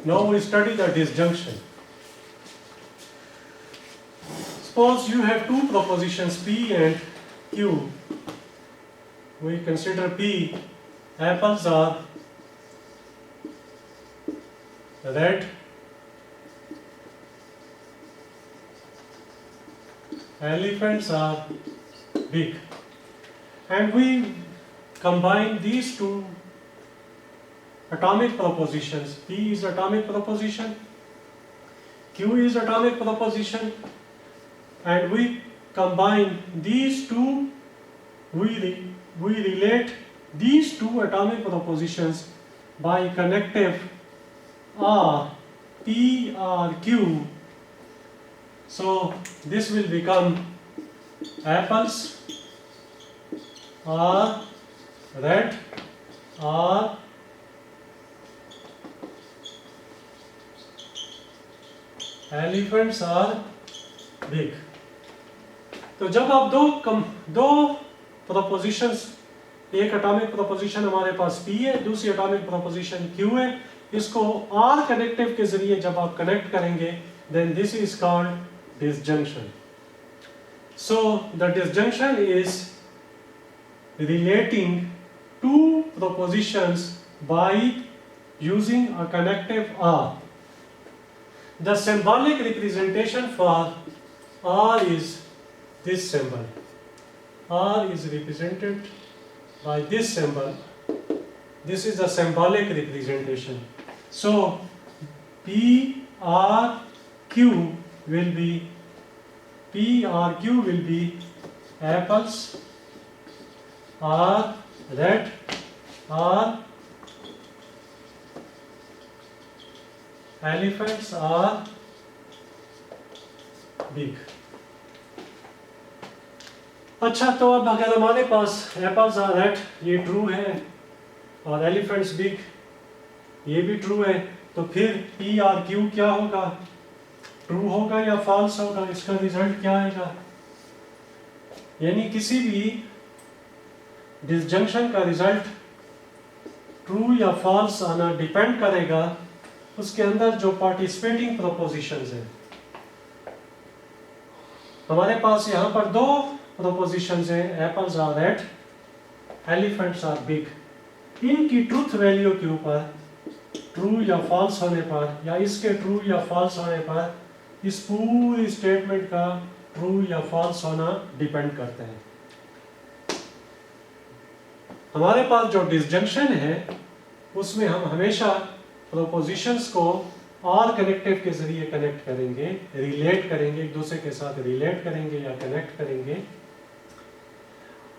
Now we study the disjunction. Suppose you have two propositions P and Q. We consider P, apples are red, elephants are big, and we combine these two atomic propositions. P is atomic proposition, Q is atomic proposition, and we combine these two, we relate these two atomic propositions by connective R, P R Q. So this will become apples are red are elephants are big. तो जब आप दो propositions, एक atomic proposition हमारे पास P है, दूसरी atomic proposition Q है, इसको R कनेक्टिव के जरिए जब आप कनेक्ट करेंगे, then this is called disjunction. So the disjunction is relating two propositions by using a connective R. The symbolic representation for R is this symbol. R is represented by this symbol. This is the symbolic representation. So P R Q will be apples are red are elephants are big. अच्छा, तो अब अगर हमारे पास apples are red ये true है और elephants big ये भी ट्रू है, तो फिर पी आर क्यू क्या होगा? ट्रू होगा या फॉल्स होगा? इसका रिजल्ट क्या आएगा? यानी किसी भी डिसजंक्शन का रिजल्ट ट्रू या फॉल्स आना डिपेंड करेगा उसके अंदर जो पार्टिसिपेटिंग प्रोपोजिशंस हैं. हमारे पास यहाँ पर दो प्रोपोजिशंस हैं, apples are red elephants are big. इनकी ट्रूथ वैल्यू के ऊपर ट्रू या फॉल्स होने पर या इसके ट्रू या फॉल्स होने पर इस पूरी स्टेटमेंट का ट्रू या फॉल्स होना डिपेंड करता है. हमारे पास जो डिसजंक्शन है उसमें हम हमेशा प्रोपोजिशंस को और कनेक्टिव के जरिए कनेक्ट करेंगे, रिलेट करेंगे, एक दूसरे के साथ रिलेट करेंगे या कनेक्ट करेंगे.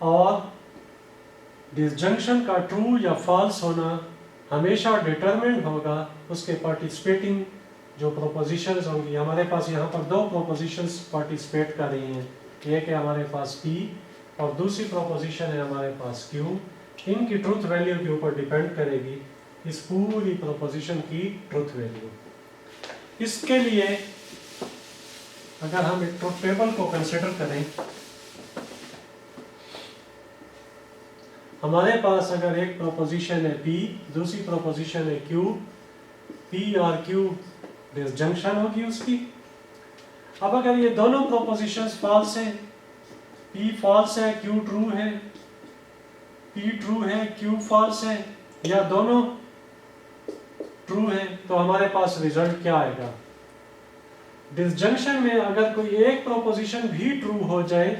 और डिसजंक्शन का ट्रू या फॉल्स होना हमेशा डिटरमिन्ड होगा उसके पार्टिसिपेटिंग जो प्रोपोजिशंस होंगी. हमारे पास यहाँ पर दो प्रोपोजिशंस पार्टिसिपेट कर रही हैं, एक है हमारे पास P और दूसरी प्रोपोजिशन है हमारे पास Q. इनकी ट्रूथ वैल्यू के ऊपर डिपेंड करेगी इस पूरी प्रोपोजिशन की ट्रूथ वैल्यू. इसके लिए अगर हम एक ट्रूथ टेबल को कंसिडर करें, हमारे पास अगर एक प्रोपोजिशन है P, दूसरी प्रोपोजिशन है Q, P और Q डिसजंक्शन होगी उसकी. अब अगर ये दोनों प्रोपोजिशंस फॉल्स हैं, P फॉल्स है, Q ट्रू है, P ट्रू है, Q फॉल्स है, या दोनों ट्रू है, तो हमारे पास रिजल्ट क्या आएगा? डिसजंक्शन में अगर कोई एक प्रोपोजिशन भी ट्रू हो जाए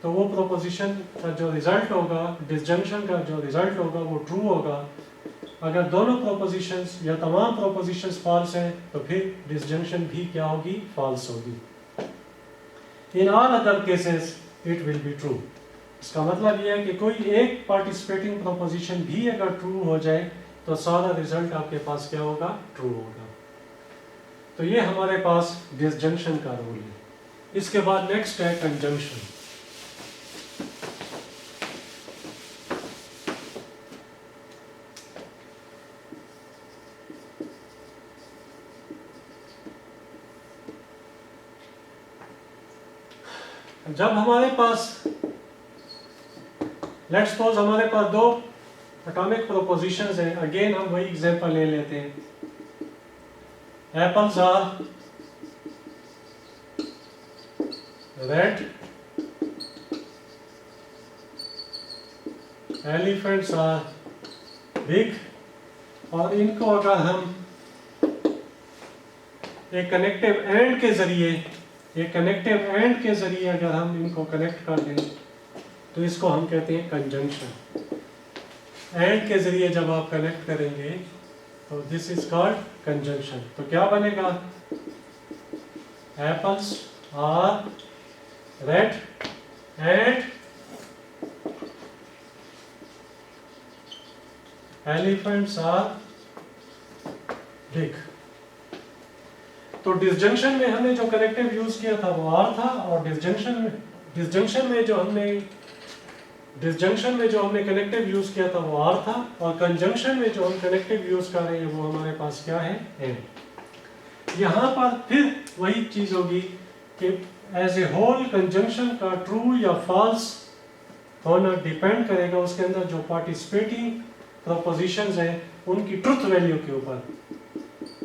तो वो प्रोपोजिशन का जो रिजल्ट होगा, डिसजंक्शन का जो रिजल्ट होगा वो ट्रू होगा. अगर दोनों प्रोपोजिशंस या तमाम प्रोपोजिशंस फॉल्स हैं तो फिर डिसजंक्शन भी क्या होगी? फॉल्स होगी. इन all other cases it will be true. इसका मतलब यह है कि कोई एक पार्टिसिपेटिंग प्रोपोजिशन भी अगर ट्रू हो जाए तो सारा रिजल्ट आपके पास क्या होगा? ट्रू होगा. तो ये हमारे पास डिसजंक्शन का रूल है. इसके बाद नेक्स्ट है कंजंक्शन. जब हमारे पास लेट्स सपोज हमारे पास दो एटॉमिक प्रोपोजिशंस हैं, अगेन हम वही एग्जांपल ले लेते हैं. apples are red, elephants are big, और इनको अगर हम एक कनेक्टिव एंड के जरिए अगर हम इनको कनेक्ट कर दें तो इसको हम कहते हैं कंजंक्शन। एंड के जरिए जब आप कनेक्ट करेंगे तो दिस इज कॉल्ड कंजंक्शन। तो क्या बनेगा? Apples are red and elephants are big. तो डिसजंक्शन में हमने जो कनेक्टिव यूज किया था वो आर था, और डिसजंक्शन में जो हमने कनेक्टिव यूज किया था वो आर था, और कंजंक्शन में जो हम कनेक्टिव यूज कर रहे हैं वो हमारे पास क्या है? एंड। यहाँ पर फिर वही चीज होगी कि एज ए होल कंजंक्शन का ट्रू या फॉल्स होना डिपेंड करेगा उसके अंदर जो पार्टिसिपेटिंग प्रोपोजिशंस हैं उनकी ट्रुथ वैल्यू के ऊपर।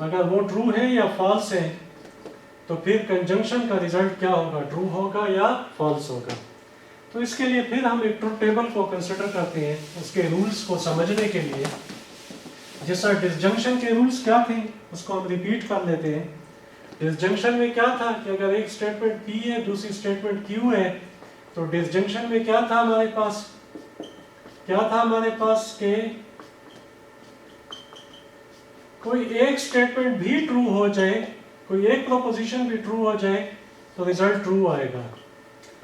अगर वो ट्रू है या फॉल्स है तो फिर कंजंक्शन का रिजल्ट क्या होगा? ट्रू होगा या फॉल्स होगा। तो इसके लिए फिर हम एक ट्रुथ टेबल को कंसिडर करते हैं उसके रूल्स को समझने के लिए। जैसा डिसजंक्शन के रूल्स क्या थे उसको हम रिपीट कर लेते हैं। डिसजंक्शन में क्या था कि अगर एक स्टेटमेंट P है दूसरी स्टेटमेंट Q है, तो डिसजंक्शन में क्या था हमारे पास के कोई एक स्टेटमेंट भी ट्रू हो जाए, कोई एक प्रोपोजिशन भी ट्रू हो जाए तो रिजल्ट ट्रू आएगा।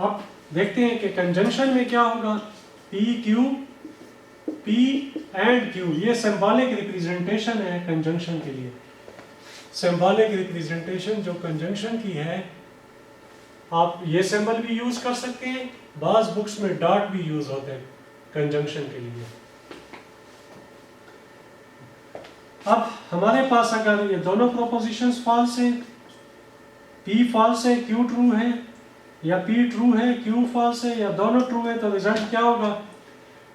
अब देखते हैं कि कंजंक्शन में क्या होगा। P एंड Q, ये सिंबॉलिक रिप्रेजेंटेशन है कंजंक्शन के लिए। सिंबॉलिक रिप्रेजेंटेशन जो कंजंक्शन की है, आप ये सिंबल भी यूज कर सकते हैं, बाज बुक्स में डॉट भी यूज होते हैं कंजंक्शन के लिए। अब हमारे पास अगर ये दोनों प्रोपोजिशंस फॉल्स हैं, P फॉल्स है Q ट्रू है, या P ट्रू है Q फॉल्स है, या दोनों ट्रू है, तो रिजल्ट क्या होगा?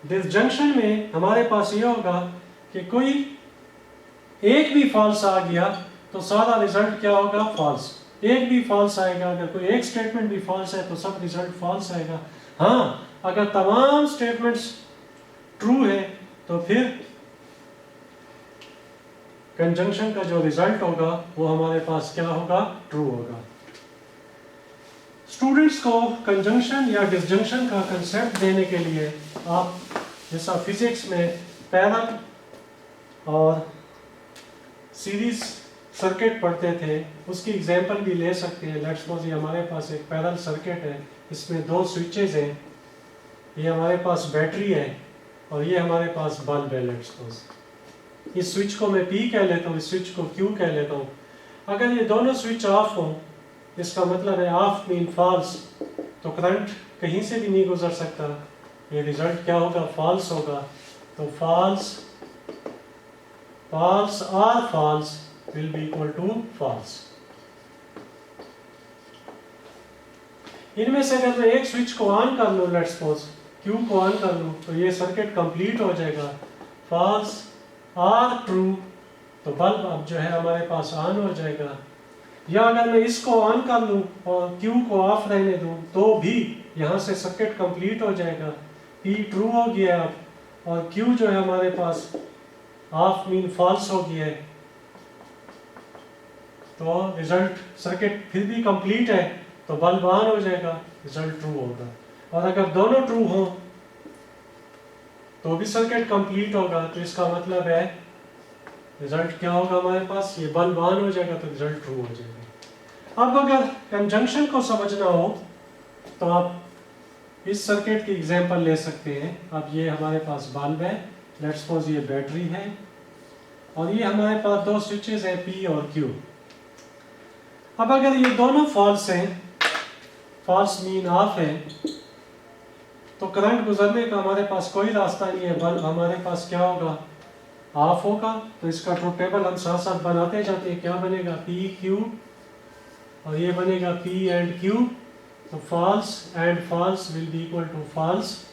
डिसजंक्शन में हमारे पास ये होगा कि कोई एक भी फॉल्स आ गया तो सारा रिजल्ट क्या होगा? फॉल्स। एक भी फॉल्स आएगा, अगर कोई एक स्टेटमेंट भी फॉल्स है तो सब रिजल्ट फॉल्स आएगा। हाँ, अगर तमाम स्टेटमेंट्स ट्रू है तो फिर कंजंक्शन का जो रिजल्ट होगा वो हमारे पास क्या होगा? ट्रू होगा। स्टूडेंट्स को कंजंक्शन या डिसजंक्शन का कंसेप्ट देने के लिए आप जैसा फिजिक्स में पैरेलल और सीरीज सर्किट पढ़ते थे उसकी एग्जांपल भी ले सकते हैं। लेट्स सपोज ये हमारे पास एक पैरेलल सर्किट है, इसमें दो स्विचेस हैं, ये हमारे पास बैटरी है और ये हमारे पास बल्ब है। लेट्स सपोज इस स्विच को मैं P कह लेता हूँ, इस स्विच को Q कह लेता हूँ। अगर ये दोनों स्विच ऑफ हों, इसका मतलब है ऑफ मीन फॉल्स, तो करंट कहीं से भी नहीं गुजर सकता, ये रिजल्ट क्या होगा? फॉल्स होगा। तो फॉल्स और false will be equal to false. इनमें से अगर मैं एक स्विच को ऑन कर लूँ, लेट्स सपोज Q को ऑन कर लूँ, तो ये सर्किट कंप्लीट हो जाएगा। फॉल्स और ट्रू, तो बल्ब अब जो है हमारे पास ऑन हो जाएगा। या अगर मैं इसको ऑन कर लूँ और Q को ऑफ रहने दूँ तो भी यहाँ से सर्किट कंप्लीट हो जाएगा। P ट्रू हो गया अब, और Q जो है हमारे पास ऑफ मीन फॉल्स हो गया है, तो रिजल्ट सर्किट फिर भी कंप्लीट है, तो बल्ब ऑन हो जाएगा, रिजल्ट ट्रू होगा। और अगर दोनों ट्रू हो तो भी सर्किट कंप्लीट होगा, तो इसका मतलब है रिजल्ट क्या होगा हमारे पास? ये बल्ब ऑन हो जाएगा तो रिजल्ट ट्रू हो जाएगा। अब अगर कंजंक्शन को समझना हो तो आप इस सर्किट की एग्जांपल ले सकते हैं। अब ये हमारे पास बल्ब है, लेट्स सपोज ये बैटरी है, और ये हमारे पास दो स्विचेस हैं P और Q। अब अगर ये दोनों फॉल्स हैं, फॉल्स मीन ऑफ है, तो करंट गुजरने का हमारे पास कोई रास्ता नहीं है, बल्ब हमारे पास क्या होगा? ऑफ होगा। तो इसका ट्रुथ टेबल हम साथ साथ बनाते जाते हैं। क्या बनेगा? P Q, और ये बनेगा P एंड Q, तो false and false will be equal to false.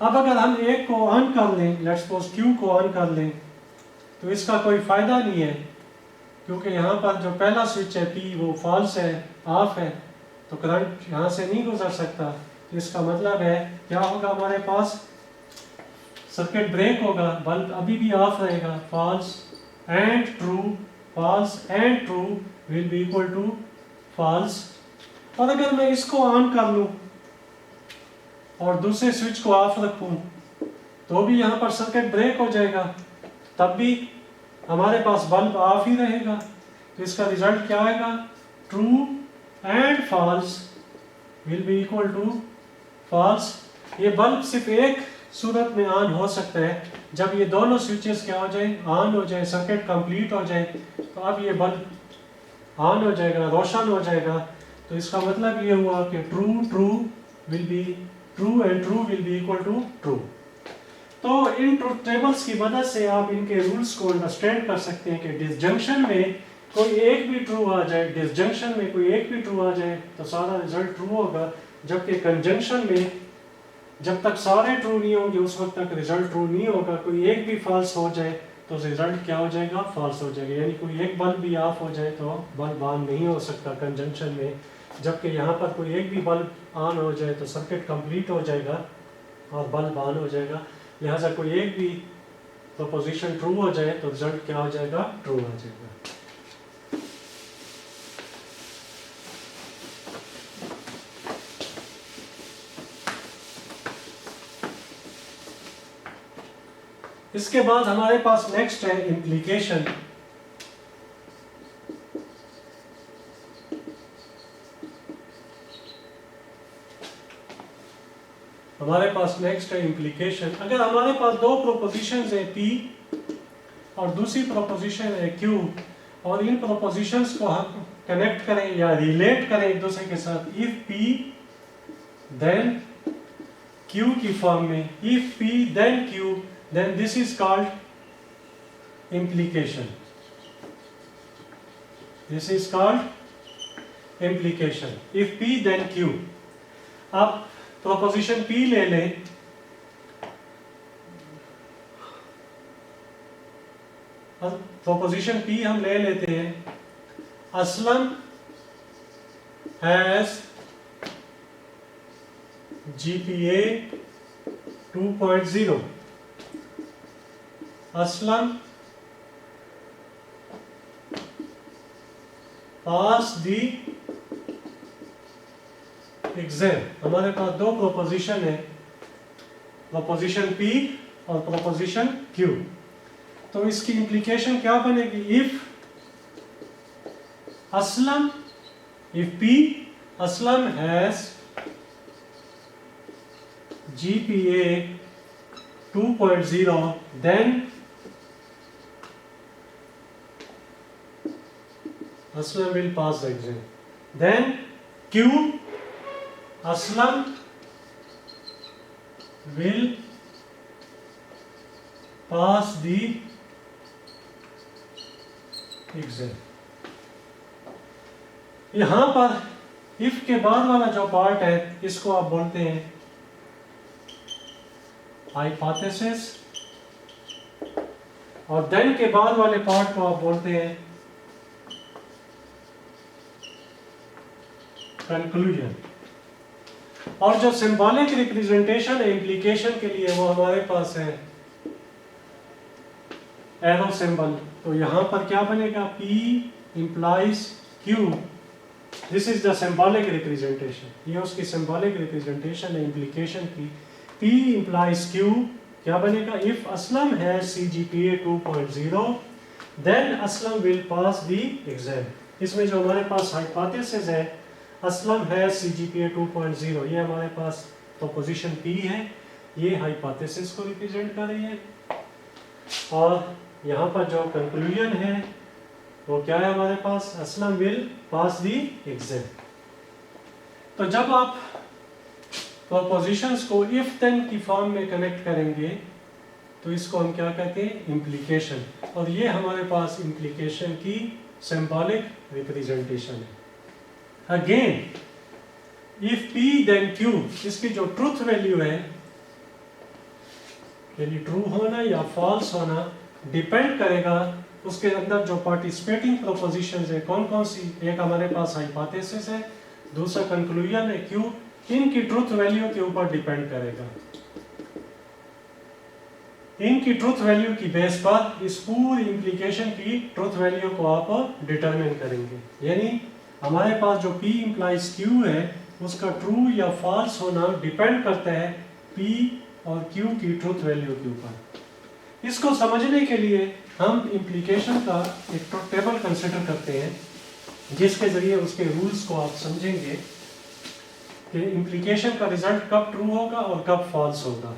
अब अगर हम एक को ऑन कर लें, लेट्स सपोज Q को ऑन कर लें, तो इसका कोई फायदा नहीं है क्योंकि यहाँ पर जो पहला स्विच है P वो फॉल्स है, ऑफ है, तो करंट यहाँ से नहीं गुजर सकता। तो इसका मतलब है क्या होगा, हमारे पास सर्किट ब्रेक होगा, बल्ब अभी भी ऑफ रहेगा, false and true, false and true will be equal to false. और अगर मैं इसको ऑन कर लूँ और दूसरे स्विच को ऑफ रखूँ तो भी यहाँ पर सर्किट ब्रेक हो जाएगा, तब भी हमारे पास बल्ब ऑफ ही रहेगा। तो इसका रिजल्ट क्या आएगा, true and false will be equal to false. ये बल्ब सिर्फ एक सूरत में ऑन हो सकता है, जब ये दोनों स्विचेस क्या हो जाए, ऑन हो जाए, सर्किट कंप्लीट हो जाए, तो अब ये बल्ब ऑन हो जाएगा, रोशन हो जाएगा। तो इसका मतलब ये हुआ कि true true will be true and true will be equal to true. तो इन ट्रुथ टेबल्स की मदद से आप इनके रूल्स को अंडरस्टैंड कर सकते हैं कि डिसजंक्शन में कोई एक भी ट्रू आ जाए, डिसजंक्शन में कोई एक भी ट्रू आ जाए तो सारा रिजल्ट ट्रू होगा, जबकि कंजंक्शन में जब तक सारे ट्रू नहीं होंगे उस वक्त तक रिजल्ट ट्रू नहीं होगा। कोई एक भी फॉल्स हो जाए तो रिजल्ट क्या हो जाएगा, फॉल्स हो जाएगा। यानी कोई एक बल्ब भी ऑफ हो जाए तो बल्ब ऑन नहीं हो सकता कंजंक्शन में, जबकि यहाँ पर कोई एक भी बल्ब ऑन हो जाए तो सर्किट कंप्लीट हो जाएगा और बल्ब ऑन हो जाएगा। लिहाजा कोई एक भी प्रोपोजिशन ट्रू हो जाए तो रिजल्ट क्या हो जाएगा, ट्रू हो जाएगा। इसके बाद हमारे पास नेक्स्ट है इम्प्लीकेशन। हमारे पास नेक्स्ट है इम्प्लीकेशन। अगर हमारे पास दो प्रोपोजिशंस है P और दूसरी प्रोपोजिशन है Q, और इन प्रोपोजिशंस को हम कनेक्ट करें या रिलेट करें एक दूसरे के साथ, इफ P then Q की फॉर्म में, if P then Q, then this is called implication. This is called implication. If P then Q. अब प्रोपोजिशन P ले लें, प्रोपोजिशन P हम ले लेते हैं, Aslam has GPA 2.0, Aslam pass the exam. हमारे पास दो प्रोपोजिशन है, प्रोपोजिशन P और प्रोपोजिशन Q। तो इसकी इम्प्लीकेशन क्या बनेगी, if Aslam, if P Aslam has GPA 2.0 then Aslam will pass the exam. Then Q, Aslam will pass the exam. यहाँ पर if के बाद वाला जो पार्ट है इसको आप बोलते हैं हाइपोथेसिस, और then के बाद वाले पार्ट को आप बोलते हैं कंक्लूजन। और जो सिंबॉलिक रिप्रेजेंटेशन है इम्प्लीकेशन के लिए वो हमारे पास है एरो सिंबल। तो यहाँ पर क्या बनेगा, P implies Q, this is the symbolic representation. ये उसकी सिंबॉलिक रिप्रेजेंटेशन है इम्प्लीकेशन की। P implies Q क्या बनेगा, इफ असलम है CGPA 2.0 then Aslam will pass the exam। इसमें जो हमारे पास हाइपोथेसिस है असलम है CGPA 2.0, ये हमारे पास प्रोपोजिशन P है, ये हाइपोथेसिस को रिप्रेजेंट कर रही है। और यहाँ पर जो कंक्लूजन है वो क्या है हमारे पास, Aslam will pass the exam. तो जब आप प्रोपोजिशंस को इफ देन की फॉर्म में कनेक्ट करेंगे तो इसको हम क्या कहते हैं, इम्प्लीकेशन। और ये हमारे पास इम्प्लीकेशन की सिंबॉलिक रिप्रेजेंटेशन है। Again if P then Q, इसकी जो ट्रूथ वैल्यू है यानी ट्रू होना या फॉल्स होना डिपेंड करेगा उसके अंदर जो पार्टिसिपेटिंग प्रोपोजिशंस है कौन कौन सी, एक हमारे पास हाइपोथेसिस है, दूसरा कंक्लूजन है, क्यों, इनकी ट्रुथ वैल्यू के ऊपर डिपेंड करेगा। इनकी ट्रुथ वैल्यू की बेस पर इस पूरी इम्प्लीकेशन की ट्रुथ वैल्यू को आप डिटरमिन करेंगे। यानी हमारे पास जो P इम्प्लाइज Q है उसका ट्रू या फॉल्स होना डिपेंड करता है P और Q की ट्रुथ वैल्यू के ऊपर। इसको समझने के लिए हम इम्प्लीकेशन का एक ट्रुथ टेबल कंसिडर करते हैं जिसके जरिए उसके रूल्स को आप समझेंगे कि इम्प्लीकेशन का रिजल्ट कब ट्रू होगा और कब फॉल्स होगा।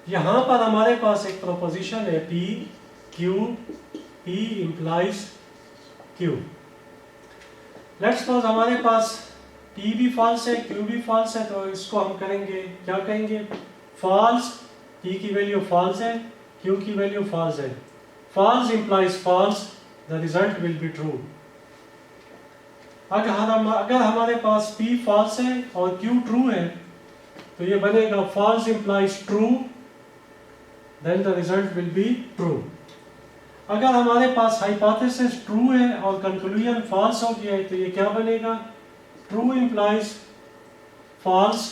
यहाँ पर हमारे पास एक प्रोपोजिशन है P Q, P implies Q। Let's suppose हमारे पास P भी फॉल्स है Q भी फॉल्स है, तो इसको हम करेंगे क्या कहेंगे, फॉल्स, P की वैल्यू फॉल्स है, Q की वैल्यू फॉल्स है, false implies false, the result will be true. अगर हमारे पास P फॉल्स है और Q ट्रू है तो ये बनेगा false implies true, then the result will be true. अगर हमारे पास हाइपोथेसिस ट्रू है और कंक्लूजन फॉल्स हो गया है तो ये क्या बनेगा, true implies false,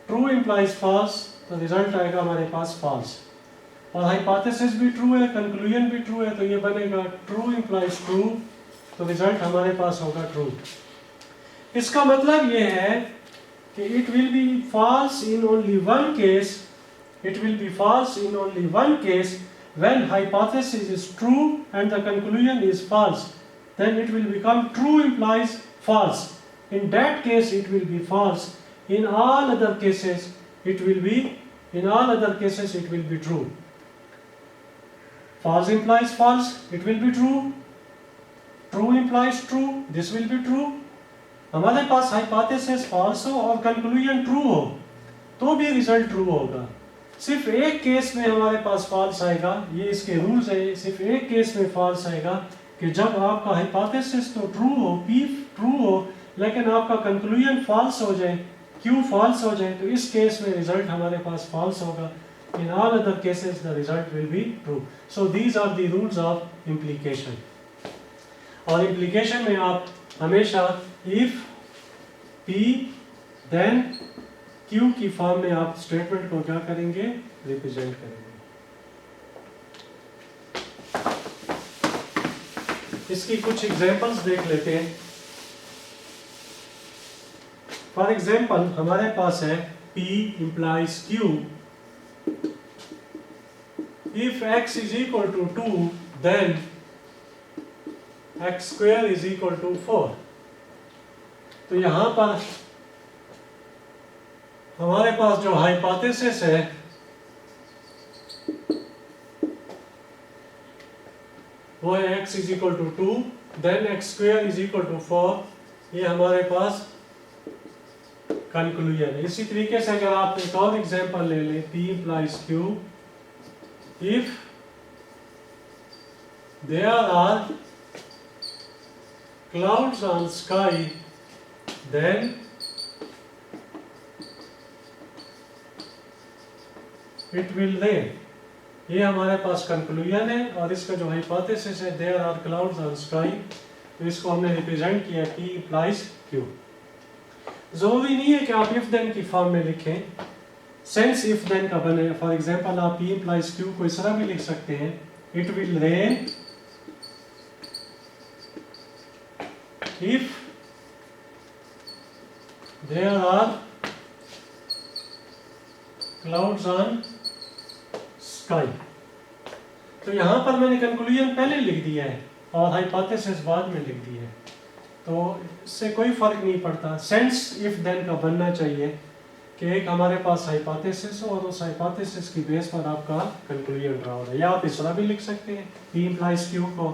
true implies false, तो रिजल्ट आएगा हमारे पास फॉल्स। और हाइपोथेसिस भी ट्रू है, कंक्लूजन भी ट्रू है, तो ये बनेगा ट्रू इम्प्लाइज ट्रू, तो रिजल्ट हमारे पास होगा ट्रू। इसका मतलब ये है कि it will be false in only one case, it will be false in only one case when hypothesis is true and the conclusion is false, then it will become true implies false. In that case it will be false. In all other cases it will be true. False implies false, it will be true. True implies true, this will be true. हमारे पास hypothesis false हो और conclusion true हो तो भी result true होगा। सिर्फ एक case में हमारे पास फॉल्स आएगा, ये इसके रूल्स है, सिर्फ एक केस में फॉल्स आएगा कि जब आपका हाइपोथेसिस तो ट्रू हो, P ट्रू हो, लेकिन आपका कंक्लूजन फॉल्स हो जाए, Q फॉल्स हो जाए, तो इस केस में रिजल्ट हमारे पास फॉल्स होगा। In all other cases the result will be true. So these are the rules of implication. और इम्प्लीकेशन में आप हमेशा इफ P देन Q की फॉर्म में आप स्टेटमेंट को क्या करेंगे, रिप्रेजेंट करेंगे। इसकी कुछ एग्जांपल्स देख लेते हैं। फॉर एग्जांपल हमारे पास है P implies Q, if x is equal to 2 then x square is equal to 4। तो यहां पर हमारे पास जो हाइपोथेसिस है वो है x is equal to 2 then x square is equal to 4। ये हमारे पास कंक्लूजन है। इसी तरीके से अगर आप एक और एग्जांपल ले लें, P implies Q, if there are clouds on sky then it will rain। ये हमारे पास कंक्लूजन है और इसका जो हाइपोथेसिस है there are clouds on sky, तो इसको हमने रिप्रेजेंट किया P implies Q। जरूरी नहीं है कि आप इफ देन की फॉर्म में लिखें, सेंस इफ देन का बने। फॉर एग्जांपल आप P implies Q को इस तरह भी लिख सकते हैं, it will rain if there are clouds on sky. तो यहां पर मैंने कंक्लूजन पहले लिख दिया है और हाइपोथेसिस बाद में लिख दिया है, तो इससे कोई फर्क नहीं पड़ता। सेंस इफ देन का बनना चाहिए कि एक हमारे पास हाइपोथेसिस हो और उस हाइपोथेसिस की बेस पर आपका कंक्लूजन रहा होगा। या आप इस तरह भी लिख सकते हैं P implies Q को,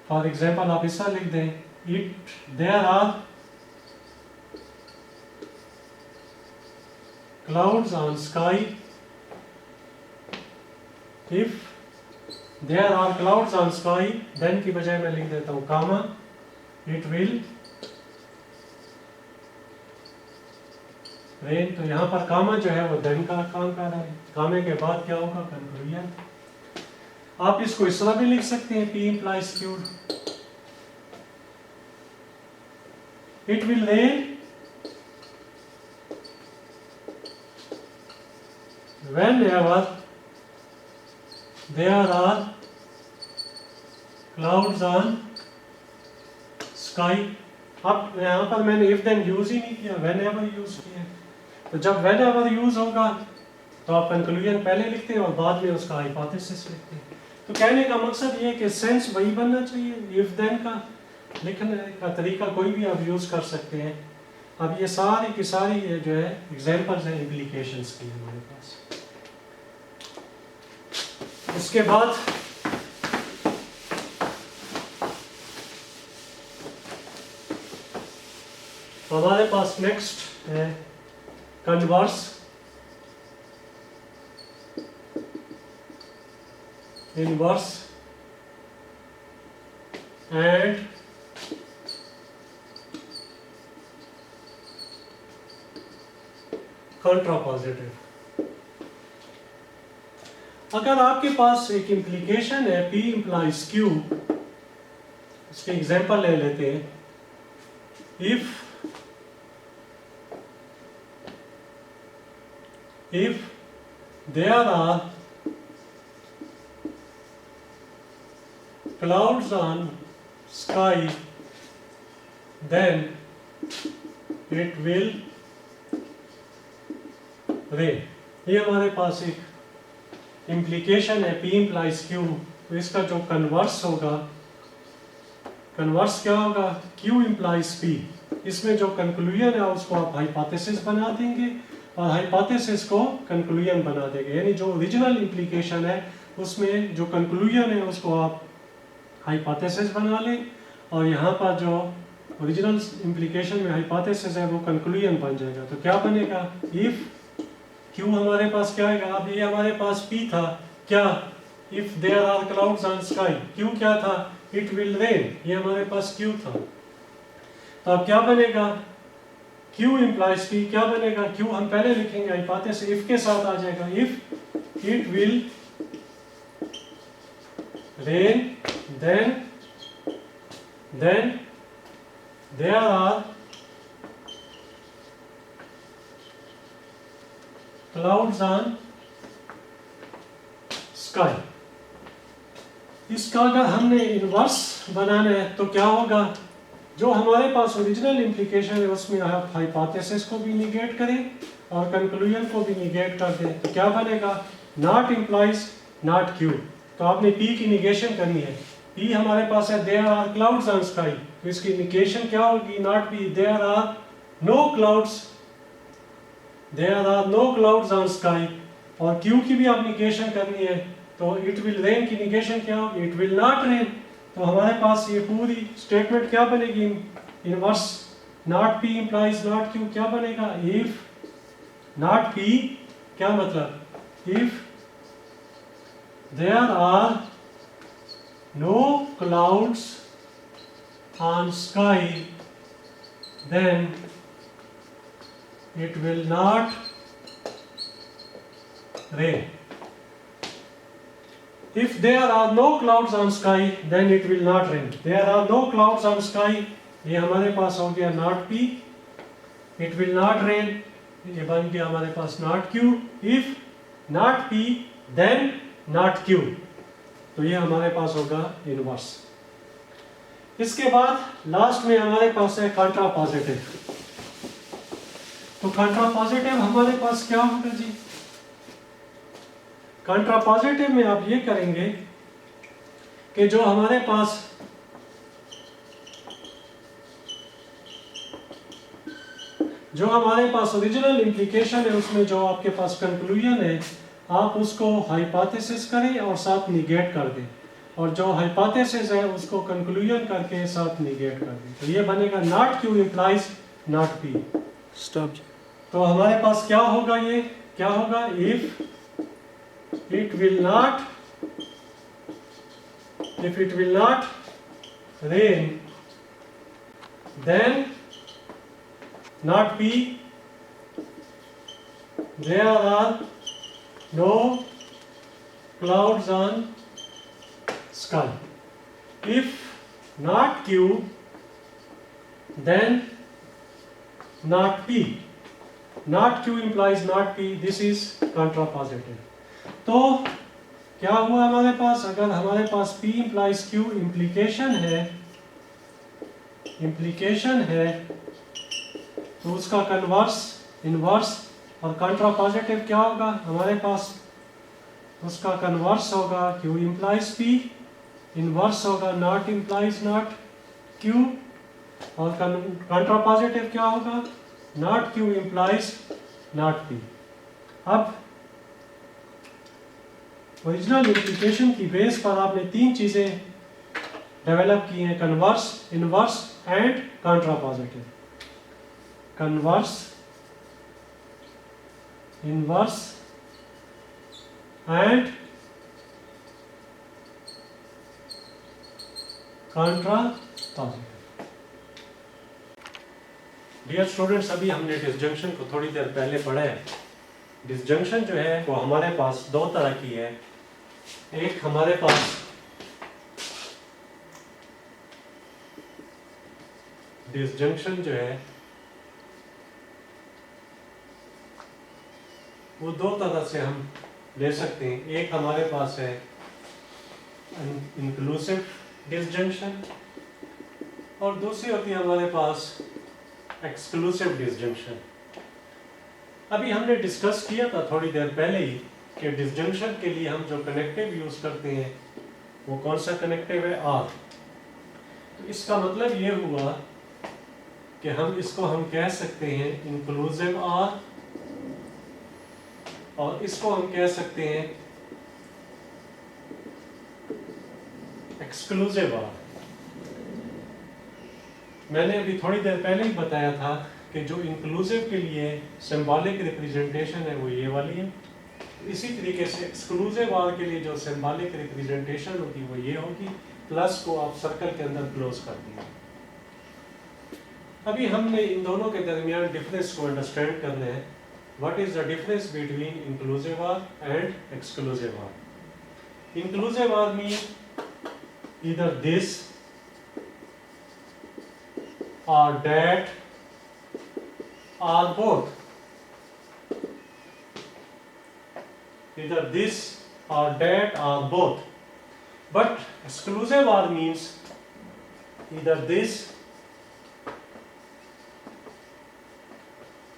फॉर एग्जाम्पल आप इस तरह लिख दें, it there are clouds on sky, if there are clouds on sky then की बजाय मैं लिख देता हूँ कामा, it will रेन। तो यहाँ पर कामा जो है वो देन का काम कर रहा है, कामे के बाद क्या होगा, कंक्लूजन। आप इसको इस तरह भी लिख सकते हैं, P implies Q, it will rain whenever there are clouds on sky। अब यहाँ पर मैंने if then यूज ही नहीं किया, whenever यूज किया। तो जब whenever यूज होगा तो आप कंक्लूजन पहले लिखते हैं और बाद में उसका हाइपोथेसिस लिखते हैं। तो कहने का मकसद ये है कि सेंस वही बनना चाहिए, if then का लिखने का तरीका कोई भी आप यूज कर सकते हैं। अब ये सारी की सारी ये जो है एग्जांपल्स हैं इम्प्लीकेशंस की हमारे पास। इसके बाद हमारे पास नेक्स्ट है कन्वर्स, इनवर्स एंड कंट्रापोजिटिव। अगर आपके पास एक इम्प्लीकेशन है P implies Q, इसके एग्जांपल ले लेते हैं। if there are clouds on sky then it will rain। ये हमारे पास एक इम्प्लीकेशन है P implies Q। तो इसका जो कन्वर्स होगा, कन्वर्स क्या होगा, Q implies P। इसमें जो कंक्लूजन है उसको आप हाइपोथेसिस बना देंगे और हाइपोथेसिस को कंक्लूजन बना देंगे। यानी जो ओरिजिनल इम्प्लीकेशन है उसमें जो कंक्लूजन है उसको आप हाइपोथेसिस बना लें और यहाँ पर जो ओरिजिनल इम्प्लीकेशन में हाइपोथेसिस है वो कंक्लूजन बन जाएगा। तो क्या बनेगा, इफ Q हमारे पास क्या आएगा, अब ये हमारे पास P था, क्या, if there are clouds on sky, Q क्या था, इट विल रेन, ये हमारे पास Q था। तो अब क्या बनेगा, Q implies P, क्या बनेगा, Q हम पहले लिखेंगे हाइपोथेसिस, इफ के साथ आ जाएगा, if it will rain then there are clouds on sky. इसका अगर हमने इनवर्स बनाना है तो क्या होगा, जो हमारे पास ओरिजिनल इम्प्लीकेशन है उसमें आप हाइपोथेसिस को भी निगेट करें और कंक्लूजन को भी निगेट कर दें। तो क्या बनेगा, नॉट इम्प्लाइज नॉट Q। तो आपने P की निगेशन करनी है। P हमारे पास है there are clouds on sky, तो इसकी निगेशन क्या होगी, not P, there are no clouds, there are no clouds on sky. और Q की भी आप निगेशन करनी है, तो इट विल रेन की निगेशन क्या होगी, इट विल नॉट रेन। तो हमारे पास ये पूरी स्टेटमेंट क्या बनेगी, inverse not P implies not Q, क्या बनेगा, इफ नॉट P, क्या मतलब, if there are no clouds on sky then it will not rain। If there are no clouds on sky then it will not rain। There are no clouds on sky, ये हमारे पास हो गया not P, it will not rain, ये बन गया हमारे पास not Q। If not P then not Q, तो ये हमारे पास होगा इनवर्स। इसके बाद लास्ट में हमारे पास है कंट्रापोजिटिव। तो कंट्रापोजिटिव हमारे पास क्या होगा जी, कंट्रापोजिटिव में आप ये करेंगे कि जो हमारे पास ओरिजिनल इम्प्लीकेशन है उसमें जो आपके पास कंक्लूजन है आप उसको हाइपोथेसिस करें और साथ निगेट कर दें, और जो हाइपोथेसिस है उसको कंक्लूजन करके साथ निगेट कर दें। तो ये बनेगा not Q implies not P। Stop. तो हमारे पास क्या होगा, ये क्या होगा, if it will not rain then not P there are no clouds on sky. If not Q, then not P. Not Q implies not P. This is contrapositive. तो क्या हुआ हमारे पास, अगर हमारे पास P implies Q implication है तो उसका कन्वर्स, इनवर्स और कंट्रापोजिटिव क्या होगा हमारे पास, उसका कन्वर्स होगा Q implies P, इनवर्स होगा नॉट implies नॉट Q और कंट्रापोजिटिव क्या होगा, not Q implies not P. अब ओरिजिनल इंप्लीकेशन की बेस पर आपने तीन चीजें डेवलप की हैं, converse, inverse and contrapositive. Converse, inverse and contrapositive. Dear students, अभी हमने डिसजंक्शन को थोड़ी देर पहले पढ़ा है. डिसजंक्शन जो है वो हमारे पास दो तरह की है. एक हमारे पास डिसजंक्शन जो है वो दो तरह से हम ले सकते हैं. एक हमारे पास है इंक्लूसिव डिसजंक्शन और दूसरी होती है हमारे पास एक्सक्लूसिव डिसजंक्शन. अभी हमने डिस्कस किया था थोड़ी देर पहले ही कि डिसजंक्शन के लिए हम जो कनेक्टिव यूज करते हैं वो कौन सा कनेक्टिव है, आर. तो इसका मतलब ये हुआ कि इसको हम कह सकते हैं इंक्लूसिव आर और इसको हम कह सकते हैं एक्सक्लूसिव आर. मैंने अभी थोड़ी देर पहले ही बताया था कि जो इंक्लूसिव के लिए सिंबॉलिक रिप्रेजेंटेशन है वो ये वाली है. इसी तरीके से एक्सक्लूसिव आर के लिए जो सिंबॉलिक रिप्रेजेंटेशन होगी वो ये होगी. प्लस को आप सर्कल के अंदर क्लोज कर दिया. अभी हमने इन दोनों के दरमियान डिफरेंस को अंडरस्टैंड करना है. What is the difference between inclusive or and exclusive or. Inclusive or mean either this or that or both. Either this or that or both. But exclusive or means either this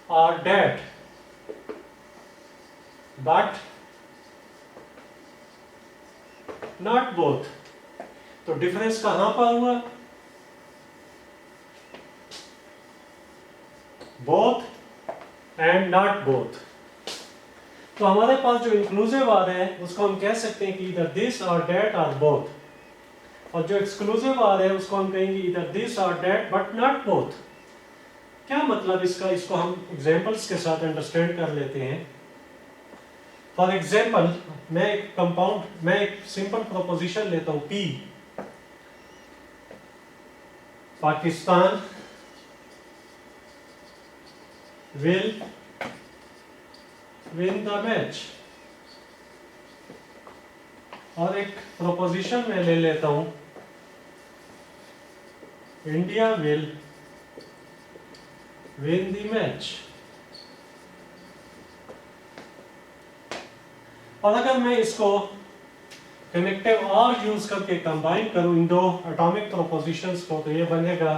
or that, but not both. तो difference कहां पर हुआ, both and not both. तो हमारे पास जो inclusive are है उसको हम कह सकते हैं कि इधर दिस और डेट और बोथ, और जो एक्सक्लूसिव आर है उसको हम कहेंगे इधर दिस और डेट बट नॉट बोथ. क्या मतलब इसका, इसको हम एग्जांपल्स के साथ अंडरस्टैंड कर लेते हैं. फॉर एग्जांपल मैं एक सिंपल प्रोपोजिशन लेता हूं P. Pakistan will win the match. और एक प्रोपोजिशन में ले लेता हूं India will win the match. और अगर मैं इसको कनेक्टिव आर यूज करके कंबाइन करूं इन दो एटॉमिक प्रोपोजिशंस को, तो ये बनेगा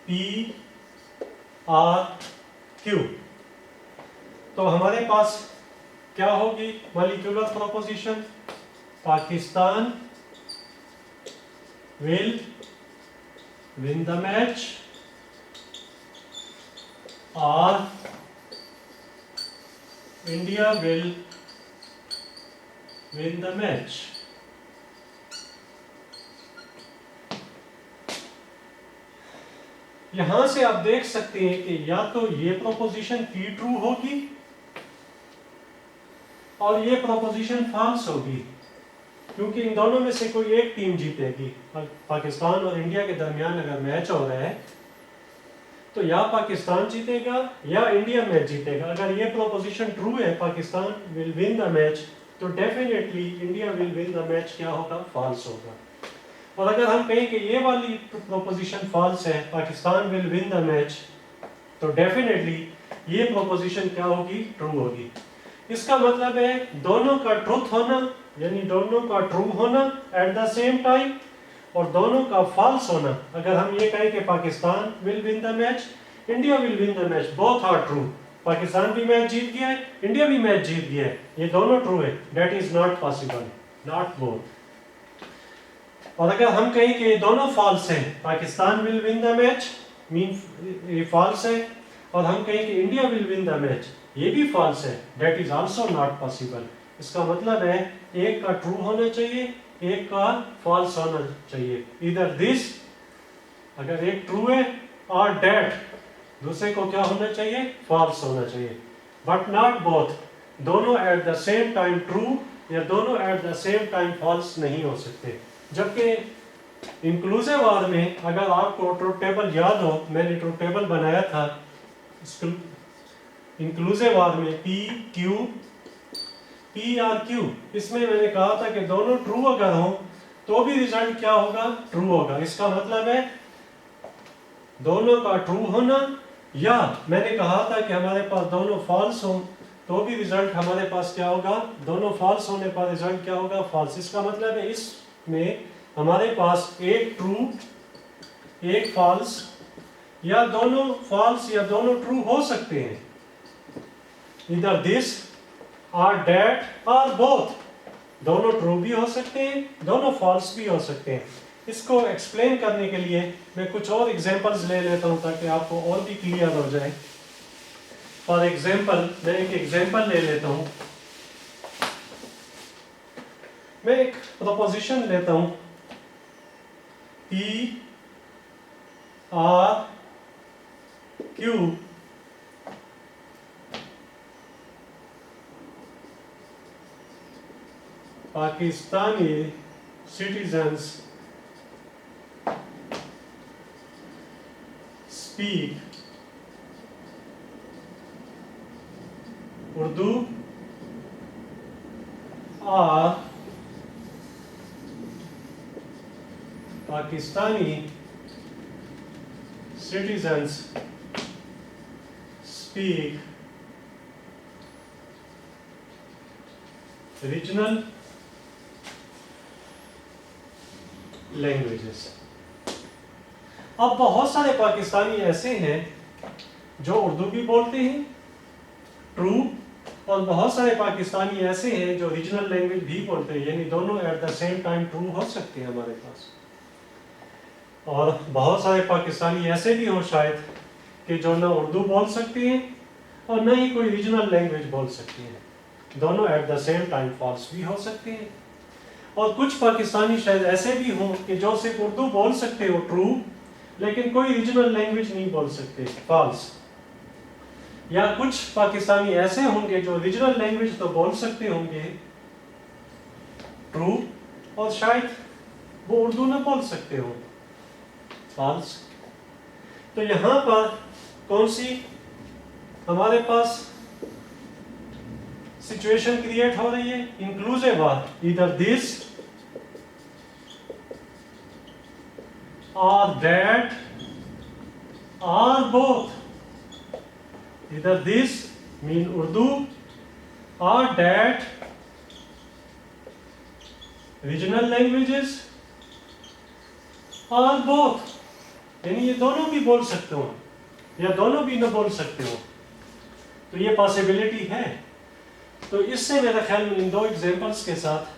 P R Q. तो हमारे पास क्या होगी molecular proposition, Pakistan will win the match or India will win the match. यहां से आप देख सकते हैं कि या तो ये प्रोपोजिशन P ट्रू होगी और ये प्रोपोजिशन फॉल्स होगी, क्योंकि इन दोनों में से कोई एक टीम जीतेगी. पाकिस्तान और इंडिया के दरमियान अगर मैच हो रहा है तो या पाकिस्तान जीतेगा या इंडिया मैच जीतेगा। अगर ये प्रोपोजिशन ट्रू है, Pakistan will win the match, तो definitely India will win the match क्या होगा, फॉल्स होगा। और अगर हम कहें कि ये वाली प्रोपोजिशन फॉल्स है, Pakistan will win the match, तो डेफिनेटली ये प्रोपोजिशन क्या होगी, ट्रू होगी। इसका मतलब है दोनों का ट्रूथ होना, यानी दोनों का ट्रू होना एट द सेम टाइम, और दोनों का फॉल्स होना। अगर हम ये कहें कि Pakistan will win the match, India will win the match, both are true. Pakistan भी मैच जीत गया है, इंडिया भी मैच जीत गया है, ये दोनों ट्रू है। That is not possible, not both. और अगर हम कहें कि ये दोनों फॉल्स है, Pakistan will win the match mean ये फॉल्स है, और हम कहें कि India will win the match, ये भी फॉल्स है, that is also not possible. इसका मतलब है एक का ट्रू होना चाहिए, एक का फॉल्स होना चाहिए। इधर दिस, अगर एक ट्रू है, और दैट, दूसरे को क्या होना चाहिए, फॉल्स होना चाहिए। बट नॉट बोथ, दोनों at the same time true या दोनों at the same time false नहीं हो सकते। जबकि इंक्लूसिव आर में अगर आपको ट्रूथ टेबल याद हो, मैंने ट्रूथ टेबल बनाया था इंक्लूसिव आर में P Q P R Q, इसमें मैंने कहा था कि दोनों ट्रू अगर हो तो भी रिजल्ट क्या होगा, ट्रू होगा। इसका मतलब है दोनों का ट्रू होना, या मैंने कहा था कि हमारे पास दोनों फॉल्स हो तो भी रिजल्ट हमारे पास क्या होगा, दोनों फॉल्स होने पर रिजल्ट क्या होगा, फॉल्स। इसका मतलब है इसमें हमारे पास एक ट्रू एक फॉल्स, या दोनों फॉल्स या दोनों ट्रू हो सकते हैं। इधर दिस और दैट और बोथ, दोनों ट्रू भी हो सकते हैं, दोनों फॉल्स भी हो सकते हैं। इसको एक्सप्लेन करने के लिए मैं कुछ और एग्जांपल्स ले लेता हूं ताकि आपको और भी क्लियर हो जाए। फॉर एग्जांपल, मैं एक एग्जांपल ले लेता हूं। मैं एक प्रोपोजिशन लेता हूं, P R Q Pakistani citizens speak Urdu or Pakistani citizens speak regional languages. अब बहुत सारे पाकिस्तानी ऐसे हैं जो उर्दू भी बोलते हैं, ट्रू, और बहुत सारे पाकिस्तानी ऐसे हैं जो रीजनल लैंग्वेज भी बोलते हैं, यानी दोनों at the same time true हो सकते हैं हमारे पास। और बहुत सारे पाकिस्तानी ऐसे भी हो शायद कि जो ना उर्दू बोल सकते हैं और ना ही कोई रीजनल लैंग्वेज बोल सकते हैं, दोनों at the same time false भी हो सकते हैं। और कुछ पाकिस्तानी शायद ऐसे भी हों कि जो सिर्फ उर्दू बोल सकते हो, ट्रू, लेकिन कोई रीजनल लैंग्वेज नहीं बोल सकते, फॉल्स। या कुछ पाकिस्तानी ऐसे होंगे जो रीजनल लैंग्वेज तो बोल सकते होंगे, ट्रू, और शायद वो उर्दू ना बोल सकते हो, फॉल्स। तो यहां पर कौन सी हमारे पास सिचुएशन क्रिएट हो रही है, इंक्लूसिव आर, इधर this or that or both, either this mean Urdu or that regional languages or both, यानी ये दोनों भी बोल सकते हो या दोनों भी न बोल सकते हो, तो ये पॉसिबिलिटी है। तो इससे मेरा ख्याल में इन दो एग्जांपल्स के साथ